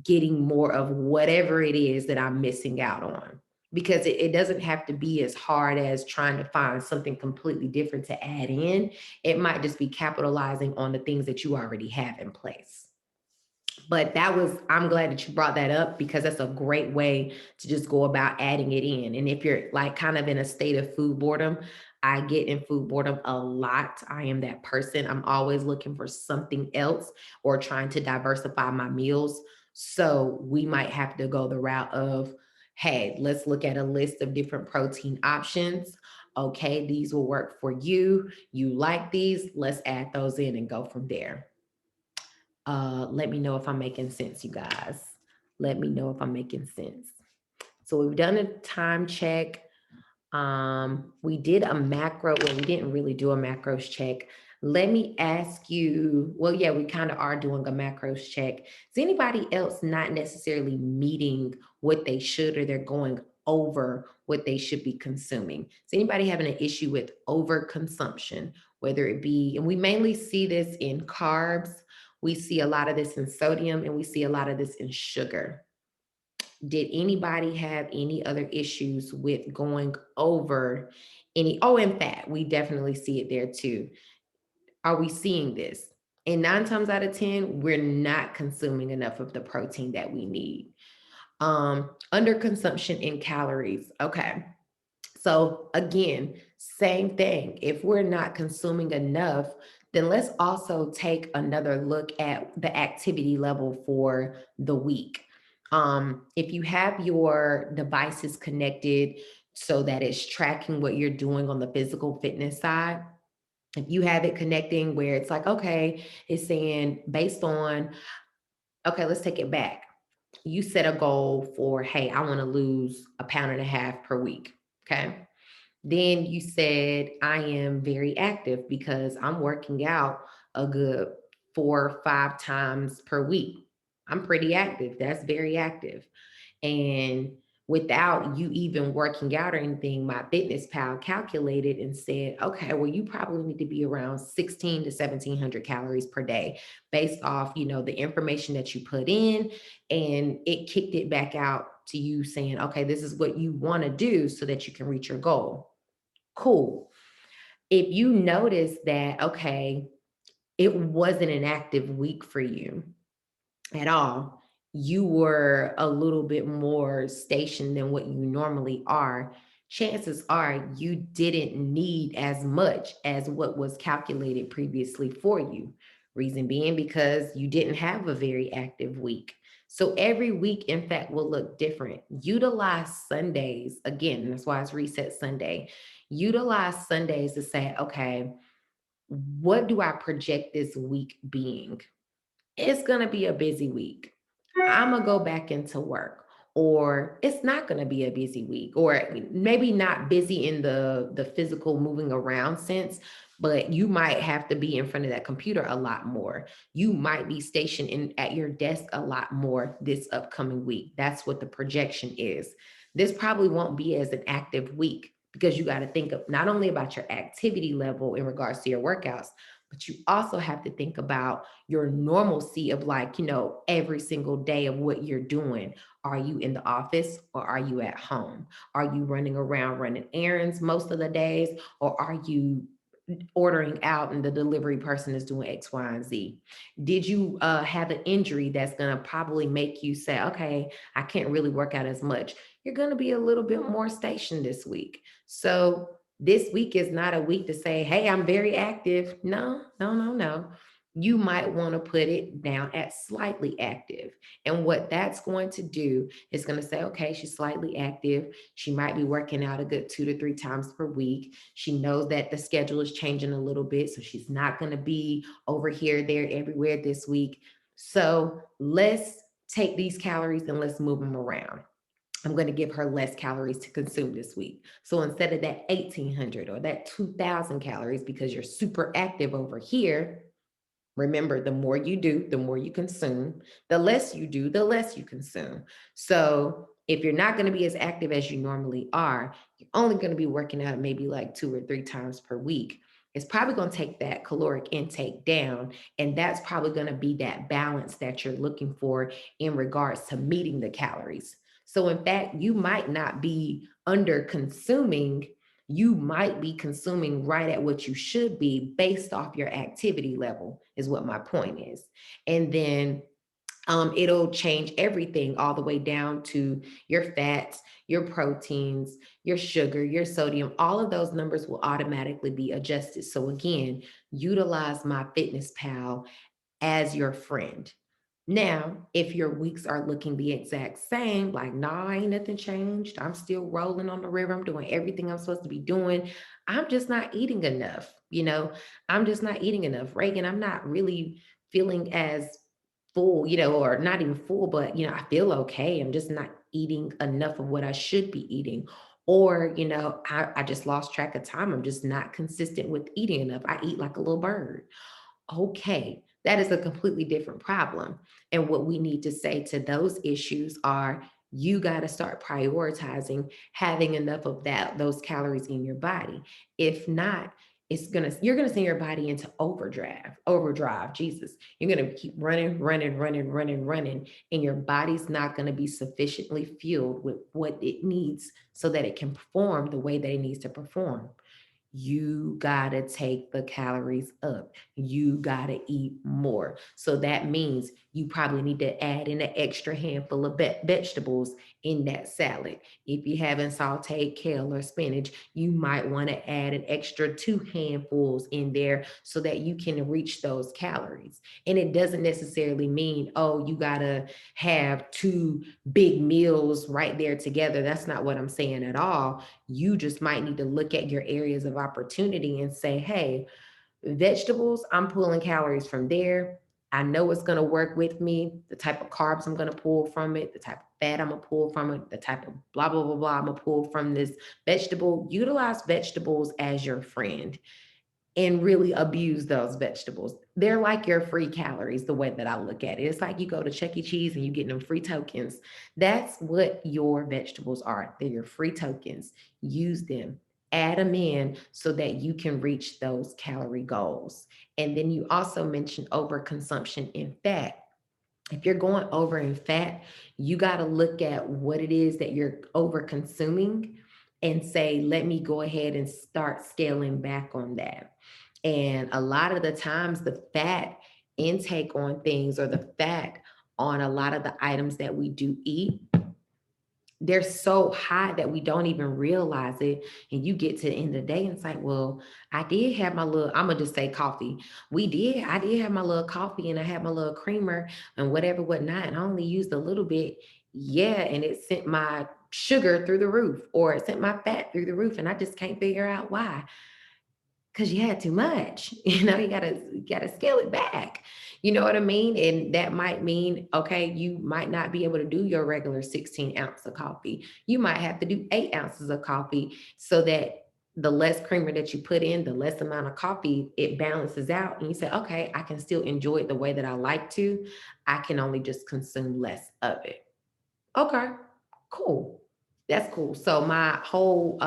getting more of whatever it is that I'm missing out on? Because it doesn't have to be as hard as trying to find something completely different to add in. It might just be capitalizing on the things that you already have in place. But I'm glad that you brought that up because that's a great way to just go about adding it in. And if you're like kind of in a state of food boredom, I get in food boredom a lot. I am that person. I'm always looking for something else or trying to diversify my meals. So we might have to go the route of, hey, let's look at a list of different protein options. Okay, these will work for you. You like these, let's add those in and go from there. Let me know if I'm making sense, you guys. Let me know if I'm making sense. So we've done a time check. We did a macro, well, we didn't really do a macros check. Let me ask you, well, yeah, we kind of are doing a macros check. Is anybody else not necessarily meeting what they should, or they're going over what they should be consuming? Is anybody having an issue with overconsumption, whether it be, and we mainly see this in carbs, we see a lot of this in sodium, and we see a lot of this in sugar. Did anybody have any other issues with going over any? Oh, in fact, we definitely see it there too. Are we seeing this? And 9 times out of 10, we're not consuming enough of the protein that we need. Under consumption in calories. Okay. So again, same thing. If we're not consuming enough, then let's also take another look at the activity level for the week. If you have your devices connected so that it's tracking what you're doing on the physical fitness side, if you have it connecting where it's like, okay, it's saying based on, okay, let's take it back. You set a goal for, hey, I want to lose 1.5 pounds per week. Okay. Then you said, I am very active because I'm working out a good 4 or 5 times per week. I'm pretty active. That's very active. And without you even working out or anything, my fitness pal calculated and said, okay, well, you probably need to be around 16 to 1700 calories per day based off, the information that you put in. And it kicked it back out to you saying, okay, this is what you want to do so that you can reach your goal. Cool. If you notice that, okay, it wasn't an active week for you at all, you were a little bit more stationed than what you normally are, chances are you didn't need as much as what was calculated previously for you. Reason being because you didn't have a very active week. So every week, in fact, will look different. Utilize Sundays. Again, that's why it's Reset Sunday. Utilize Sundays to say, okay, what do I project this week being? It's going to be a busy week. I'm going to go back into work. Or it's not going to be a busy week, or maybe not busy in the physical moving around sense, but you might have to be in front of that computer a lot more. You might be stationed at your desk a lot more this upcoming week. That's what the projection is. This probably won't be as an active week because you got to think of not only about your activity level in regards to your workouts, but you also have to think about your normalcy of every single day of what you're doing. Are you in the office or are you at home? Are you running around running errands most of the days, or are you ordering out and the delivery person is doing X, Y, and Z? Did you have an injury that's going to probably make you say, okay, I can't really work out as much? You're going to be a little bit more stationed this week. So this week is not a week to say, hey, I'm very active. No. You might want to put it down at slightly active. And what that's going to do is going to say, okay, she's slightly active. She might be working out a good 2 to 3 times per week. She knows that the schedule is changing a little bit, so she's not going to be over here, there, everywhere this week. So let's take these calories and let's move them around. I'm going to give her less calories to consume this week. So instead of that 1,800 or that 2,000 calories, because you're super active over here, remember, the more you do, the more you consume. The less you do, the less you consume. So If you're not going to be as active as you normally are, you're only going to be working out maybe like 2 or 3 times per week. It's probably going to take that caloric intake down. And that's probably going to be that balance that you're looking for in regards to meeting the calories. So in fact, you might not be under consuming, you might be consuming right at what you should be based off your activity level, is what my point is. And then it'll change everything all the way down to your fats, your proteins, your sugar, your sodium. All of those numbers will automatically be adjusted. So again, utilize MyFitnessPal as your friend. Now, if your weeks are looking the exact same, like, nah, ain't nothing changed. I'm still rolling on the river. I'm doing everything I'm supposed to be doing. I'm just not eating enough. I'm just not eating enough. Reagan, I'm not really feeling as full, or not even full, but, I feel okay. I'm just not eating enough of what I should be eating. Or, I just lost track of time. I'm just not consistent with eating enough. I eat like a little bird. Okay, that is a completely different problem. And what we need to say to those issues are, you got to start prioritizing having enough of those calories in your body. If not, you're gonna send your body into overdrive, Jesus. You're gonna keep running, and your body's not gonna be sufficiently fueled with what it needs so that it can perform the way that it needs to perform. You gotta take the calories up. You gotta eat more. So that means you probably need to add in an extra handful of vegetables in that salad. If you haven't sauteed kale or spinach, you might want to add an extra 2 handfuls in there so that you can reach those calories. And it doesn't necessarily mean, oh, you gotta have 2 big meals right there together. That's not what I'm saying at all. You just might need to look at your areas of opportunity and say, hey, vegetables, I'm pulling calories from there. I know it's going to work with me, the type of carbs I'm going to pull from it, the type of fat I'm going to pull from it, the type of blah, blah, blah, blah I'm going to pull from this vegetable. Utilize vegetables as your friend and really abuse those vegetables. They're like your free calories, the way that I look at it. It's like you go to Chuck E. Cheese and you get them free tokens. That's what your vegetables are. They're your free tokens. Use them, add them in so that you can reach those calorie goals. And then you also mentioned overconsumption in fat. If you're going over in fat, you got to look at what it is that you're over consuming and say, let me go ahead and start scaling back on that. And a lot of the times, the fat intake on things, or the fat on a lot of the items that we do eat, they're so high that we don't even realize it. And you get to the end of the day and it's like, well, I did have my little, I'm gonna just say coffee. I did have my little coffee and I had my little creamer and whatever, whatnot. And I only used a little bit. Yeah. And it sent my sugar through the roof, or it sent my fat through the roof. And I just can't figure out why. Because you had too much. You gotta scale it back. You know what I mean? And that might mean, okay, you might not be able to do your regular 16 ounce of coffee. You might have to do 8 ounces of coffee so that the less creamer that you put in, the less amount of coffee, it balances out. And you say, okay, I can still enjoy it the way that I like to. I can only just consume less of it. Okay, cool. That's cool. So my whole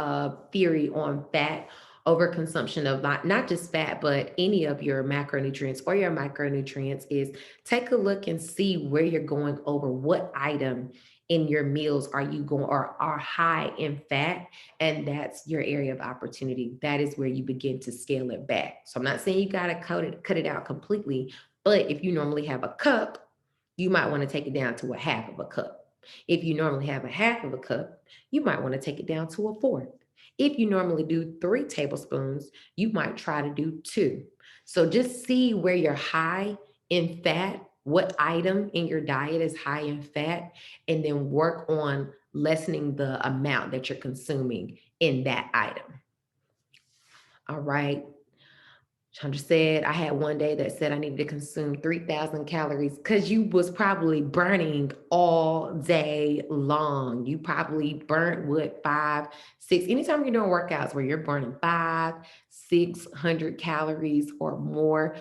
theory on fat overconsumption of not just fat, but any of your macronutrients or your micronutrients is take a look and see where you're going over, what item in your meals are you going or are high in fat, and that's your area of opportunity. That is where you begin to scale it back. So I'm not saying you got to cut it out completely, but if you normally have a cup, you might want to take it down to a half of a cup. If you normally have a half of a cup, you might want to take it down to a fourth. If you normally do 3 tablespoons, you might try to do 2. So just see where you're high in fat, what item in your diet is high in fat, and then work on lessening the amount that you're consuming in that item. All right. Chandra said, I had one day that said I needed to consume 3,000 calories because you was probably burning all day long. You probably burnt what, 5, 6, anytime you're doing workouts where you're burning 500-600 calories or more,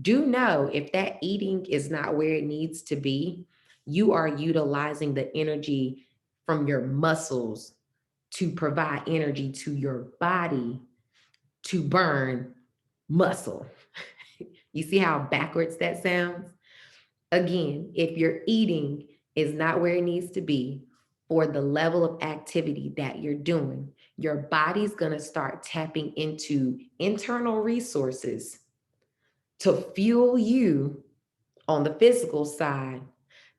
do know if that eating is not where it needs to be, you are utilizing the energy from your muscles to provide energy to your body to burn muscle. You see how backwards that sounds? Again, if your eating is not where it needs to be for the level of activity that you're doing, your body's going to start tapping into internal resources to fuel you on the physical side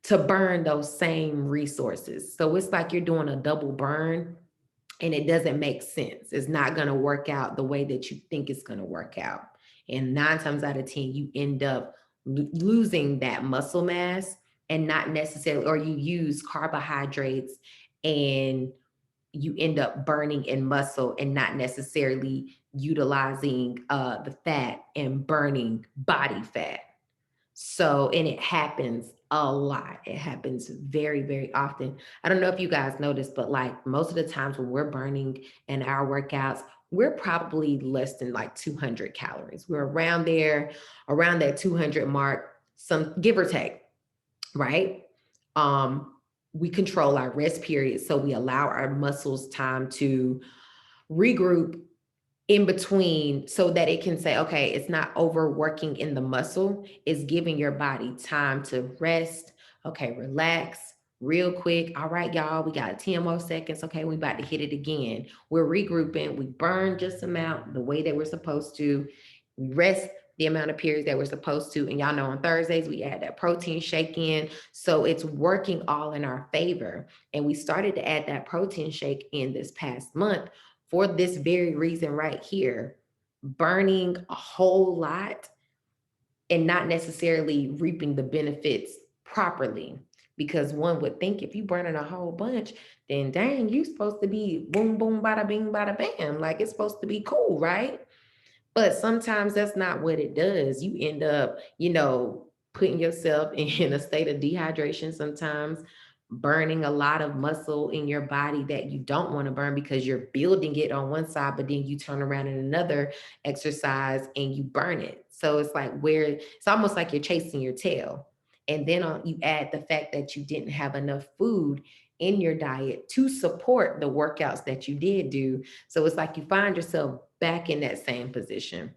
to burn those same resources. So it's like you're doing a double burn and it doesn't make sense. It's not going to work out the way that you think it's going to work out. And 9 times out of 10, you end up losing that muscle mass and not necessarily, or you use carbohydrates and you end up burning in muscle and not necessarily utilizing the fat and burning body fat. So, and it happens a lot. It happens very, very often. I don't know if you guys noticed, but like most of the times when we're burning in our workouts, we're probably less than like 200 calories. We're around there, around that 200 mark, some give or take, right? We control our rest period. So we allow our muscles time to regroup in between so that it can say, okay, it's not overworking in the muscle, it's giving your body time to rest. Okay, relax real quick. All right, y'all, we got 10 more seconds. Okay, we about to hit it again. We're regrouping. We burn just amount the way that we're supposed to. We rest the amount of periods that we're supposed to. And y'all know on Thursdays, we add that protein shake in. So it's working all in our favor. And we started to add that protein shake in this past month for this very reason right here, burning a whole lot and not necessarily reaping the benefits properly. Because one would think if you burning a whole bunch, then dang, you supposed to be boom, boom, bada bing, bada bam. Like it's supposed to be cool, right? But sometimes that's not what it does. You end up, putting yourself in a state of dehydration sometimes, burning a lot of muscle in your body that you don't want to burn because you're building it on one side, but then you turn around in another exercise and you burn it. So it's like it's almost like you're chasing your tail. And then you add the fact that you didn't have enough food in your diet to support the workouts that you did do. So it's like you find yourself back in that same position.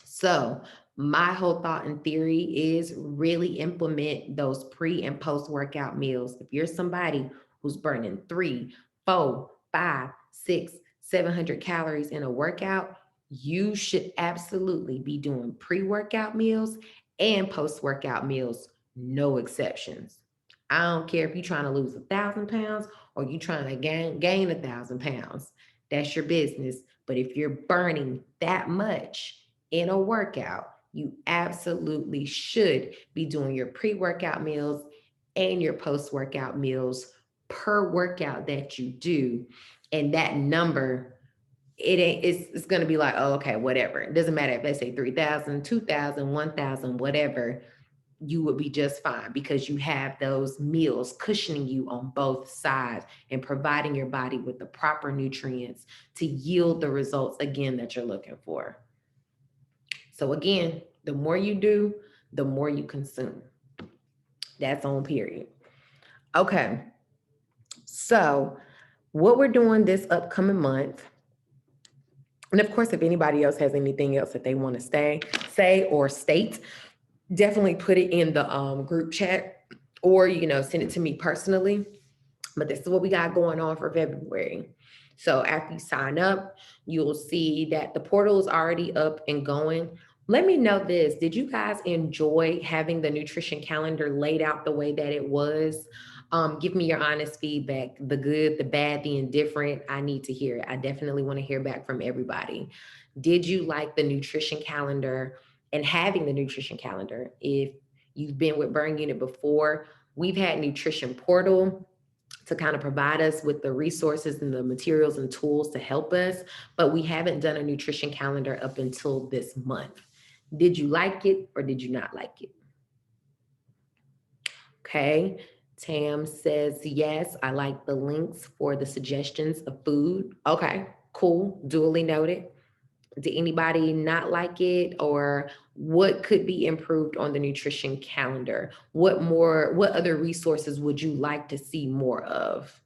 So my whole thought and theory is really implement those pre and post workout meals. If you're somebody who's burning 3, 4, 5, 6, 700 calories in a workout, you should absolutely be doing pre-workout meals and post-workout meals, no exceptions. I don't care if you're trying to lose 1,000 pounds or you're trying to gain 1,000 pounds. That's your business. But if you're burning that much in a workout, you absolutely should be doing your pre-workout meals and your post-workout meals per workout that you do. And that number, it's going to be like, oh, okay, whatever. It doesn't matter if they say 3,000, 2,000, 1,000, whatever, you would be just fine because you have those meals cushioning you on both sides and providing your body with the proper nutrients to yield the results, again, that you're looking for. So again, the more you do, the more you consume. That's on period. Okay. So what we're doing this upcoming month, and of course, if anybody else has anything else that they want to say or state, definitely put it in the group chat or, send it to me personally. But this is what we got going on for February. So after you sign up, you'll see that the portal is already up and going. Let me know this. Did you guys enjoy having the nutrition calendar laid out the way that it was? Give me your honest feedback, the good, the bad, the indifferent. I need to hear it. I definitely want to hear back from everybody. Did you like the nutrition calendar and having the nutrition calendar? If you've been with Burn Unit before, we've had Nutrition Portal to kind of provide us with the resources and the materials and tools to help us, but we haven't done a nutrition calendar up until this month. Did you like it or did you not like it? Okay, Tam says, yes, I like the links for the suggestions of food. Okay, cool, duly noted. Did anybody not like it, or what could be improved on the nutrition calendar? What other resources would you like to see more of?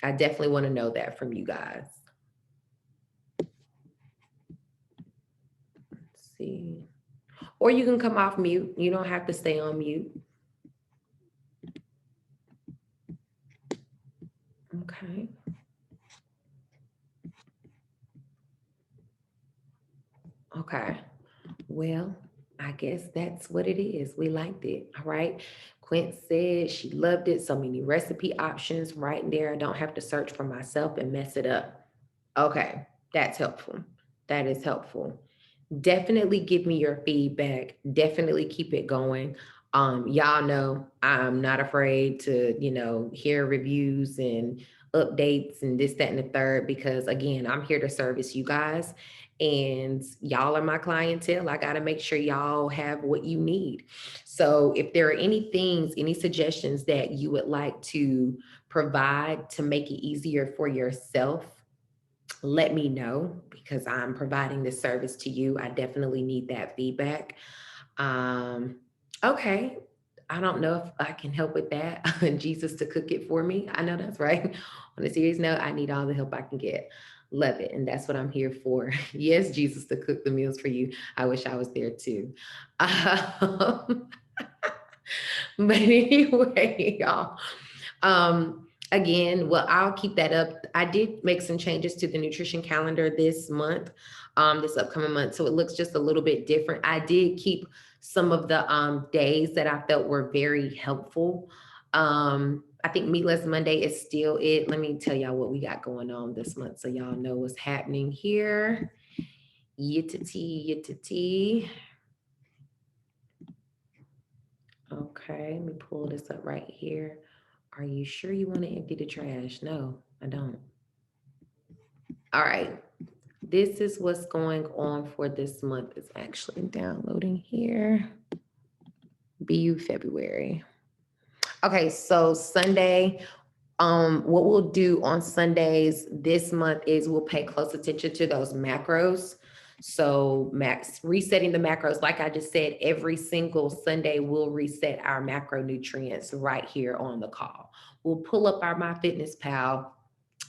I definitely want to know that from you guys. Let's see. Or you can come off mute. You don't have to stay on mute. Okay. Okay. Well, I guess that's what it is. We liked it. All right. Quint said she loved it. So many recipe options right there. I don't have to search for myself and mess it up. Okay. That's helpful. That is helpful. Definitely give me your feedback. Definitely keep it going. Y'all know I'm not afraid to, hear reviews and updates and this, that, and the third, because again, I'm here to service you guys and y'all are my clientele. I got to make sure y'all have what you need. So if there are any things, any suggestions that you would like to provide to make it easier for yourself, let me know because I'm providing this service to you. I definitely need that feedback. Okay. I don't know if I can help with that. Jesus to cook it for me. I know that's right. On a serious note, I need all the help I can get. Love it. And that's what I'm here for. Yes, Jesus to cook the meals for you. I wish I was there too. But anyway, y'all. Again, well, I'll keep that up. I did make some changes to the nutrition calendar this month, this upcoming month. So it looks just a little bit different. I did keep some of the days that I felt were very helpful. I think Meatless Monday is still it. Let me tell y'all what we got going on this month so y'all know what's happening here. Yittity. Okay, let me pull this up right here. Are you sure you want to empty the trash? No, I don't. All right. This is what's going on for this month. It's actually downloading here. BU February. Okay, so Sunday, what we'll do on Sundays this month is we'll pay close attention to those macros. So resetting the macros, like I just said, every single Sunday, we'll reset our macronutrients right here on the call. We'll pull up our MyFitnessPal.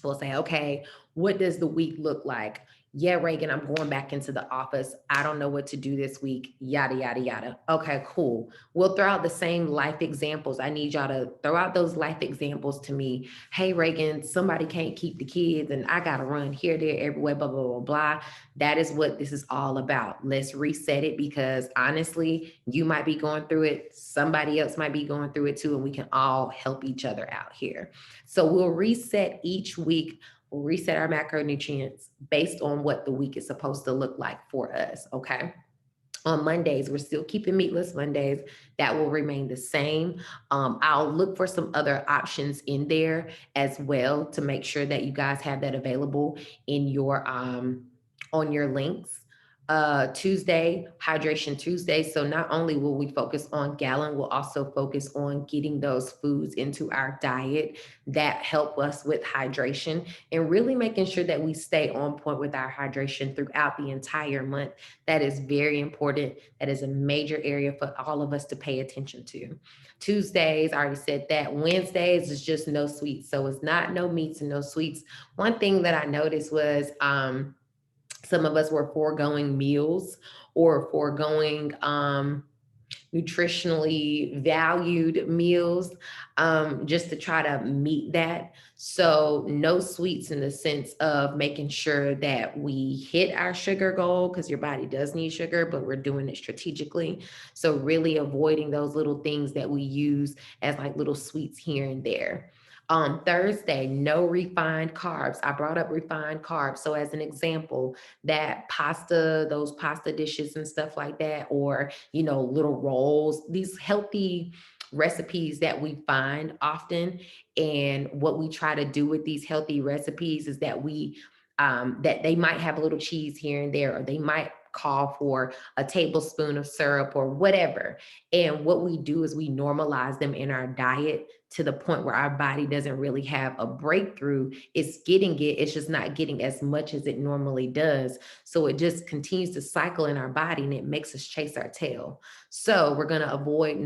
We'll say, okay, what does the week look like? Yeah, Reagan, I'm going back into the office. I don't know what to do this week, yada, yada, yada. Okay, cool. We'll throw out the same life examples. I need y'all to throw out those life examples to me. Hey, Reagan, somebody can't keep the kids and I got to run here, there, everywhere, blah, blah, blah, blah. That is what this is all about. Let's reset it because honestly, you might be going through it. Somebody else might be going through it too, and we can all help each other out here. So we'll reset each week. We'll reset our macronutrients based on what the week is supposed to look like for us, okay? On Mondays, we're still keeping Meatless Mondays. That will remain the same. I'll look for some other options in there as well to make sure that you guys have that available in your on your links. Tuesday, Hydration Tuesday. So not only will we focus on Gallon, we'll also focus on getting those foods into our diet that help us with hydration and really making sure that we stay on point with our hydration throughout the entire month. That is very important. That is a major area for all of us to pay attention to. Tuesdays, I already said that. Wednesdays is just no sweets. So it's not no meats and no sweets. One thing that I noticed was, some of us were foregoing meals or foregoing nutritionally valued meals just to try to meet that. So no sweets in the sense of making sure that we hit our sugar goal because your body does need sugar, but we're doing it strategically. So really avoiding those little things that we use as like little sweets here and there. Thursday, no refined carbs. I brought up refined carbs. So as an example, that pasta, those pasta dishes and stuff like that, or, little rolls, these healthy recipes that we find often. And what we try to do with these healthy recipes is that that they might have a little cheese here and there, or they might call for a tablespoon of syrup or whatever. And what we do is we normalize them in our diet to the point where our body doesn't really have a breakthrough. It's getting it, it's just not getting as much as it normally does. So it just continues to cycle in our body and it makes us chase our tail. So we're going to avoid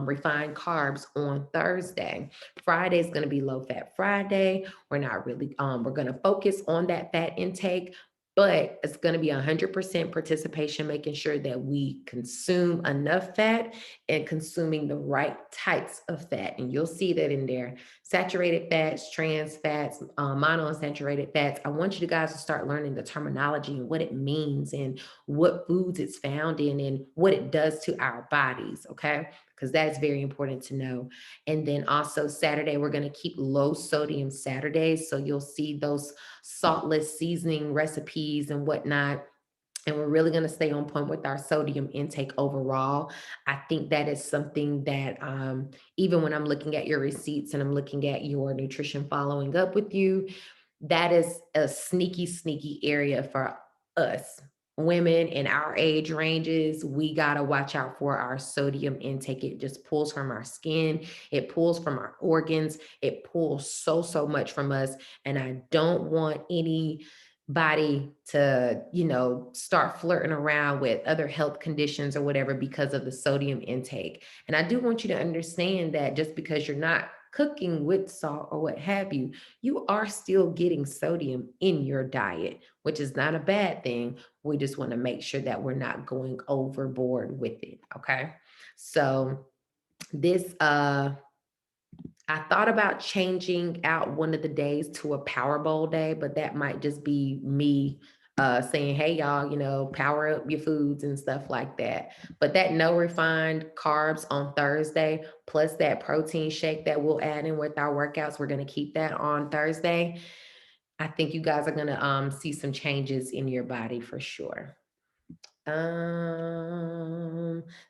refined carbs on Thursday. Friday is going to be low fat Friday. We're not really, we're going to focus on that fat intake, but it's going to be 100% participation, making sure that we consume enough fat and consuming the right types of fat. And you'll see that in there. Saturated fats, trans fats, monounsaturated fats. I want you guys to start learning the terminology and what it means and what foods it's found in and what it does to our bodies, okay? Because that's very important to know. And then also Saturday, we're going to keep low sodium Saturdays. So you'll see those saltless seasoning recipes and whatnot. And we're really going to stay on point with our sodium intake overall. I think that is something that even when I'm looking at your receipts and I'm looking at your nutrition following up with you, that is a sneaky area for us. Women in our age ranges, we got to watch out for our sodium intake. It just pulls from our skin. It pulls from our organs. It pulls so much from us. And I don't want anybody to, start flirting around with other health conditions or whatever because of the sodium intake. And I do want you to understand that just because you're not cooking with salt or what have you, you are still getting sodium in your diet, which is not a bad thing. We just want to make sure that we're not going overboard with it. Okay. So this, I thought about changing out one of the days to a Power Bowl day, but that might just be me saying, hey, y'all, power up your foods and stuff like that. But that no refined carbs on Thursday, plus that protein shake that we'll add in with our workouts, we're going to keep that on Thursday. I think you guys are going to see some changes in your body for sure.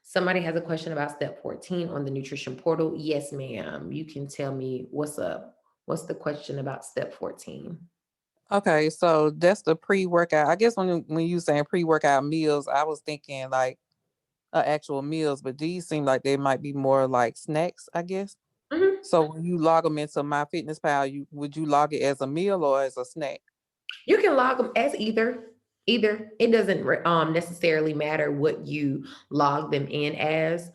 Somebody has a question about step 14 on the nutrition portal. Yes, ma'am. You can tell me what's up. What's the question about step 14? Okay, so that's the pre-workout. I guess when you saying pre-workout meals, I was thinking like actual meals, but these seem like they might be more like snacks, I guess. Mhm. So when you log them into MyFitnessPal, would you log it as a meal or as a snack? You can log them as either. It doesn't necessarily matter what you log them in as.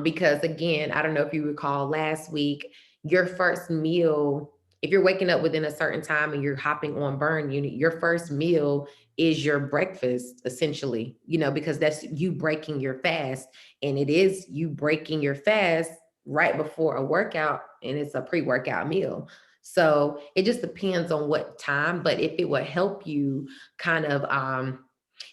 Because again, I don't know if you recall last week, your first meal, if you're waking up within a certain time and you're hopping on burn unit, your first meal is your breakfast, essentially, because that's you breaking your fast. And it is you breaking your fast right before a workout, and it's a pre-workout meal. So it just depends on what time, but if it would help you kind of,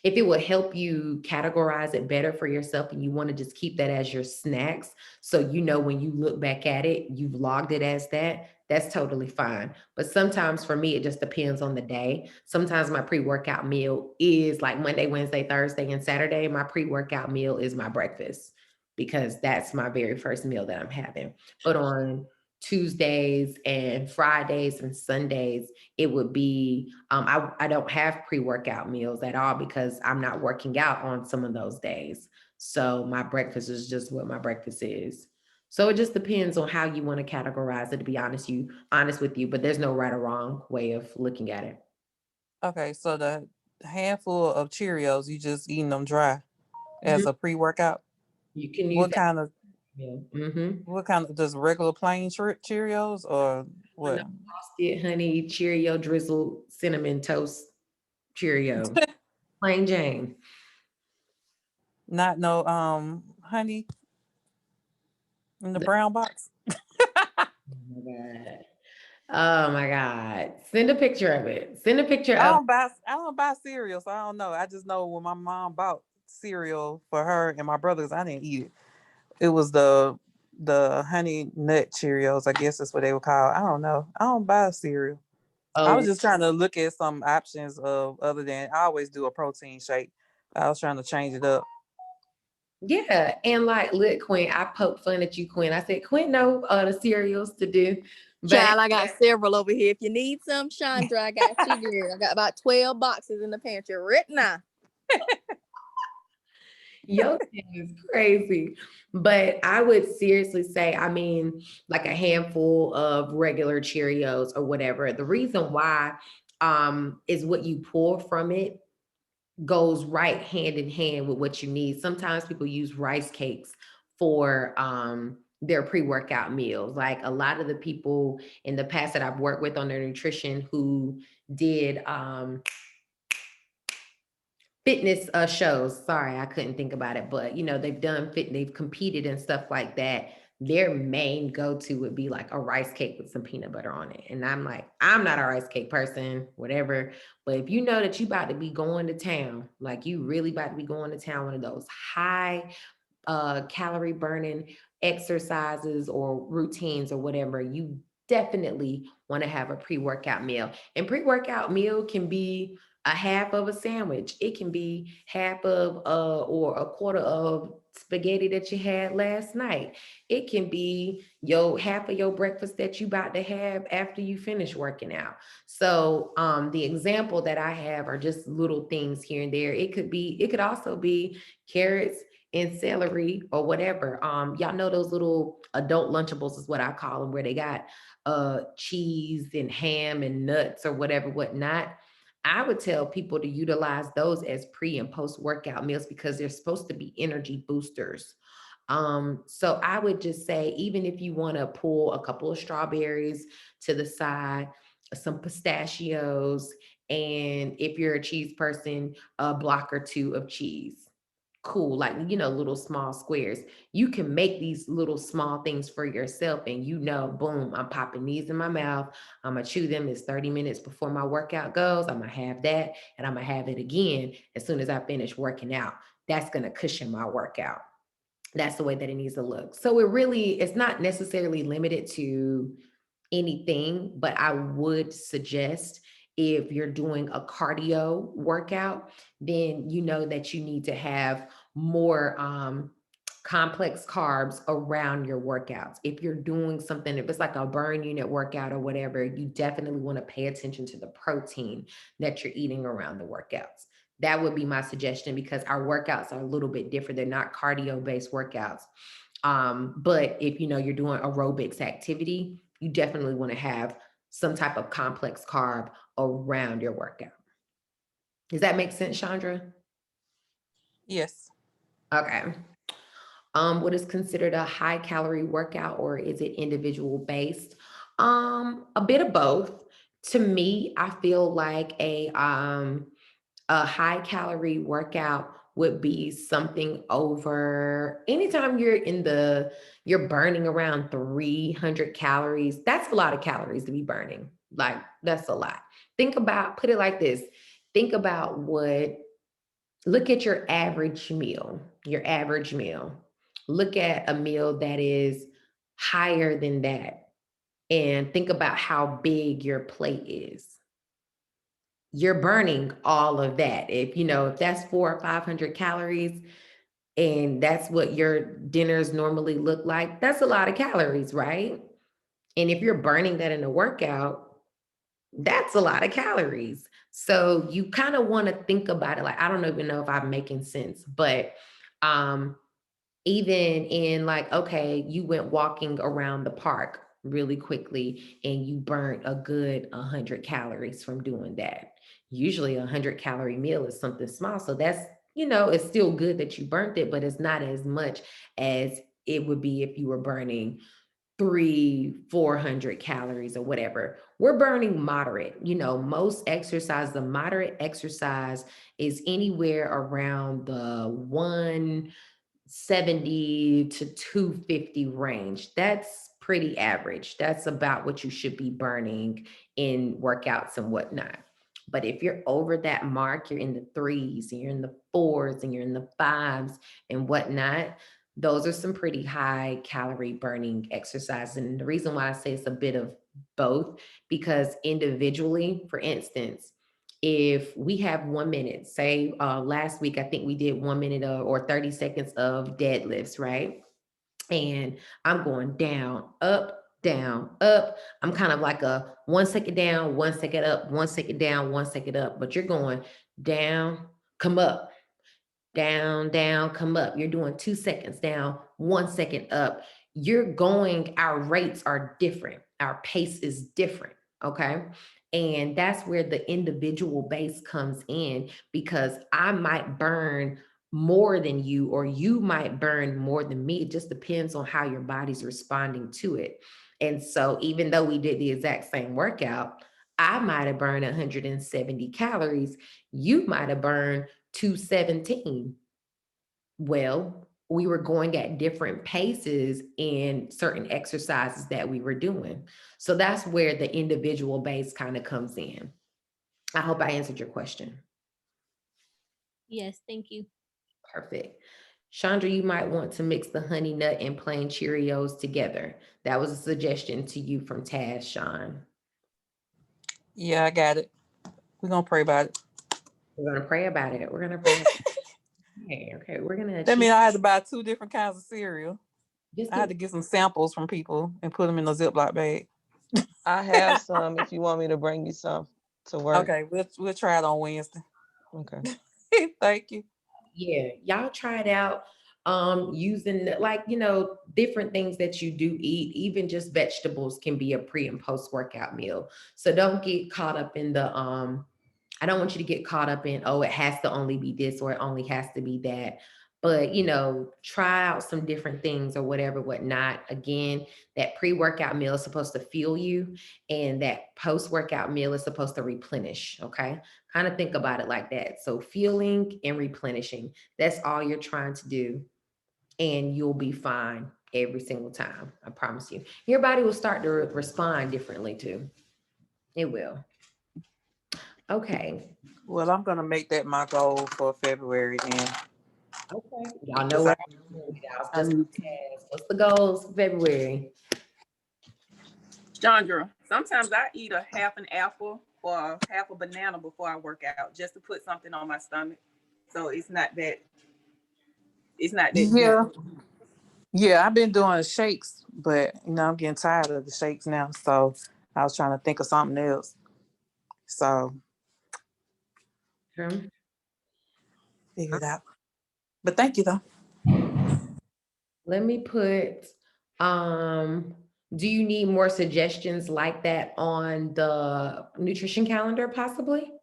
if it would help you categorize it better for yourself and you want to just keep that as your snacks, so when you look back at it, you've logged it as that, that's totally fine. But sometimes for me, it just depends on the day. Sometimes my pre-workout meal is like Monday, Wednesday, Thursday, and Saturday. My pre-workout meal is my breakfast because that's my very first meal that I'm having. But on Tuesdays and Fridays and Sundays, it would be, I don't have pre-workout meals at all because I'm not working out on some of those days. So my breakfast is just what my breakfast is. So it just depends on how you want to categorize it, to be honest with you, but there's no right or wrong way of looking at it. Okay, so the handful of Cheerios, you just eating them dry as a pre-workout. You can use What that kind of meal. just regular plain Cheerios or what? Frosted honey, Cheerio drizzled cinnamon toast Cheerio. Plain Jane. Not no honey in the brown box. Oh my God. Oh my God. Send a picture of it. Send a picture I of don't buy cereal, so I don't know. I just know when my mom bought cereal for her and my brothers, I didn't eat it. It was the honey nut Cheerios, I guess that's what they were called. I don't know. I don't buy cereal. I was just trying to look at some options of other than I always do a protein shake. I was trying to change it up. yeah. And like, look, Quinn, I poked fun at you, Quinn. I said, Quinn, know the cereals to do. But Child, I got several over here. If you need some, Chandra, I got you, girl. I got about 12 boxes in the pantry right now. Your thing is crazy. But I would seriously say, I mean, like a handful of regular Cheerios or whatever. The reason why is what you pull from it goes right hand in hand with what you need. Sometimes people use rice cakes for their pre-workout meals. Like a lot of the people in the past that I've worked with on their nutrition who did fitness shows. Sorry, I couldn't think about it, but you know, they've done fit, they've competed and stuff like that. Their main go-to would be like a rice cake with some peanut butter on it. And I'm like, I'm not a rice cake person, whatever. But if you know that you about to be going to town, like you really about to be going to town, one of those high calorie burning exercises or routines or whatever, you definitely want to have a pre-workout meal. And pre-workout meal can be a half of a sandwich. It can be half of or a quarter of spaghetti that you had last night. It can be your half of your breakfast that you about to have after you finish working out. So the example that I have are just little things here and there. It could also be carrots and celery or whatever. Y'all know those little adult Lunchables is what I call them, where they got cheese and ham and nuts or whatever, whatnot. I would tell people to utilize those as pre and post workout meals because they're supposed to be energy boosters. So I would just say, even if you want to pull a couple of strawberries to the side, some pistachios, and if you're a cheese person, a block or two of cheese. Cool, like, you know, little small squares. You can make these little small things for yourself, and you know, boom, I'm popping these in my mouth. I'm gonna chew them. It's 30 minutes before my workout goes. I'm gonna have that, and I'm gonna have it again as soon as I finish working out. That's gonna cushion my workout. That's the way that it needs to look. So it's not necessarily limited to anything, but I would suggest if you're doing a cardio workout, then you know that you need to have more complex carbs around your workouts. If you're doing something, if it's like a burn unit workout or whatever, you definitely want to pay attention to the protein that you're eating around the workouts. That would be my suggestion because our workouts are a little bit different. They're not cardio based workouts. But if you know you're doing aerobics activity, you definitely want to have some type of complex carb around your workout. Does that make sense, Chandra? Yes. Okay. What is considered a high calorie workout, or is it individual based? A bit of both. To me, I feel like a high calorie workout would be something over anytime you're burning around 300 calories. That's a lot of calories to be burning. Like that's a lot. Put it like this. Think about look at your average meal. Look at a meal that is higher than that and think about how big your plate is. You're burning all of that. If that's 400 or 500 calories and that's what your dinners normally look like, that's a lot of calories, right? And if you're burning that in a workout, that's a lot of calories. So you kind of want to think about it. Like, I don't even know if I'm making sense, but um, even in like, okay, you went walking around the park really quickly and you burnt a good 100 calories from doing that. Usually a 100-calorie meal is something small. So that's, it's still good that you burnt it, but it's not as much as it would be if you were burning 400 calories or whatever. We're burning moderate. Most exercise, the moderate exercise is anywhere around the 170 to 250 range. That's pretty average. That's about what you should be burning in workouts and whatnot. But if you're over that mark, you're in the 3s and you're in the 4s and you're in the 5s and whatnot, those are some pretty high calorie burning exercises. And the reason why I say it's a bit of both, because individually, for instance, if we have 1 minute, say last week, I think we did 1 minute or 30 seconds of deadlifts, right? And I'm going down, up, down, up. I'm kind of like a 1 second down, 1 second up, 1 second down, 1 second up, but you're going down, come up, down, down, come up. You're doing 2 seconds down, 1 second up. Our rates are different. Our pace is different. Okay. And that's where the individual base comes in, because I might burn more than you, or you might burn more than me. It just depends on how your body's responding to it. And so, even though we did the exact same workout, I might have burned 170 calories. You might have burned 217. Well, we were going at different paces in certain exercises that we were doing. So that's where the individual base kind of comes in. I hope I answered your question. Yes, thank you. Perfect. Chandra, you might want to mix the honey nut and plain Cheerios together. That was a suggestion to you from Taz, Sean. Yeah, I got it. We're gonna pray about it. We're gonna pray about it. We're gonna pray. Okay. We're gonna. That means I had to buy 2 different kinds of cereal. Just I had to get some samples from people and put them in a Ziploc bag. I have some if you want me to bring you some to work. Okay, we'll try it on Wednesday. Okay. Thank you. Yeah, y'all try it out. Using different things that you do eat, even just vegetables can be a pre and post workout meal. So don't get caught up in the I don't want you to get caught up in, oh, it has to only be this or it only has to be that. But try out some different things or whatnot. Again, that pre-workout meal is supposed to fuel you, and that post-workout meal is supposed to replenish. Okay. Kind of think about it like that. So fueling and replenishing, that's all you're trying to do. And you'll be fine every single time. I promise you. Your body will start to respond differently too. It will. Okay. Well, I'm gonna make that my goal for February then. Okay. Y'all know what what's the goals for February? Chandra, sometimes I eat a half an apple or half a banana before I work out, just to put something on my stomach. So it's not that. Yeah. Yeah, I've been doing shakes, but I'm getting tired of the shakes now. So I was trying to think of something else. So True. figure it out. But thank you though. Let me put, do you need more suggestions like that on the nutrition calendar possibly?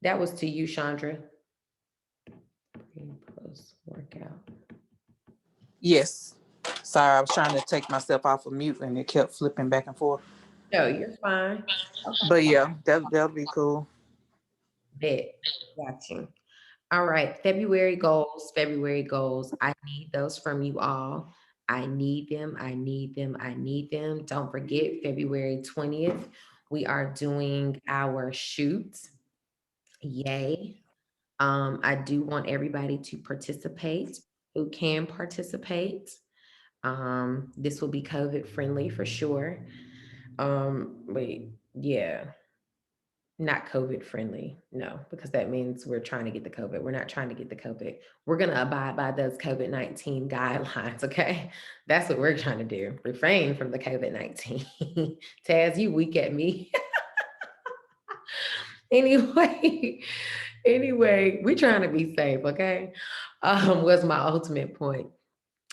That was to you, Chandra. Pre, post workout. Yes. Sorry, I was trying to take myself off of mute and it kept flipping back and forth. No, you're fine. But yeah, that'll be cool. Bet. Got you. All right, February goals. I need those from you all. I need them. Don't forget, February 20th, we are doing our shoot. Yay. I do want everybody to participate who can participate. This will be COVID friendly for sure. Not COVID friendly. No, because that means we're trying to get the COVID. We're not trying to get the COVID. We're going to abide by those COVID-19 guidelines. Okay. That's what we're trying to do. Refrain from the COVID-19. Taz, you weak at me. Anyway, we're trying to be safe. Okay. Was my ultimate point.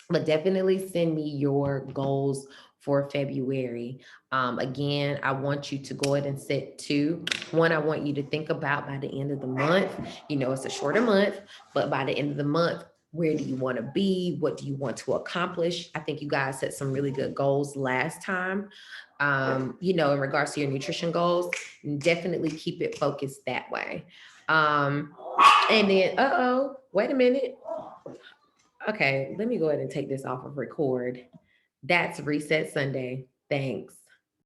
But definitely send me your goals for February. Again, I want you to go ahead and set 2. One, I want you to think about by the end of the month, it's a shorter month, but by the end of the month, where do you want to be? What do you want to accomplish? I think you guys set some really good goals last time. In regards to your nutrition goals, definitely keep it focused that way. And then, wait a minute. Okay, let me go ahead and take this off of record. That's Reset Sunday. Thanks.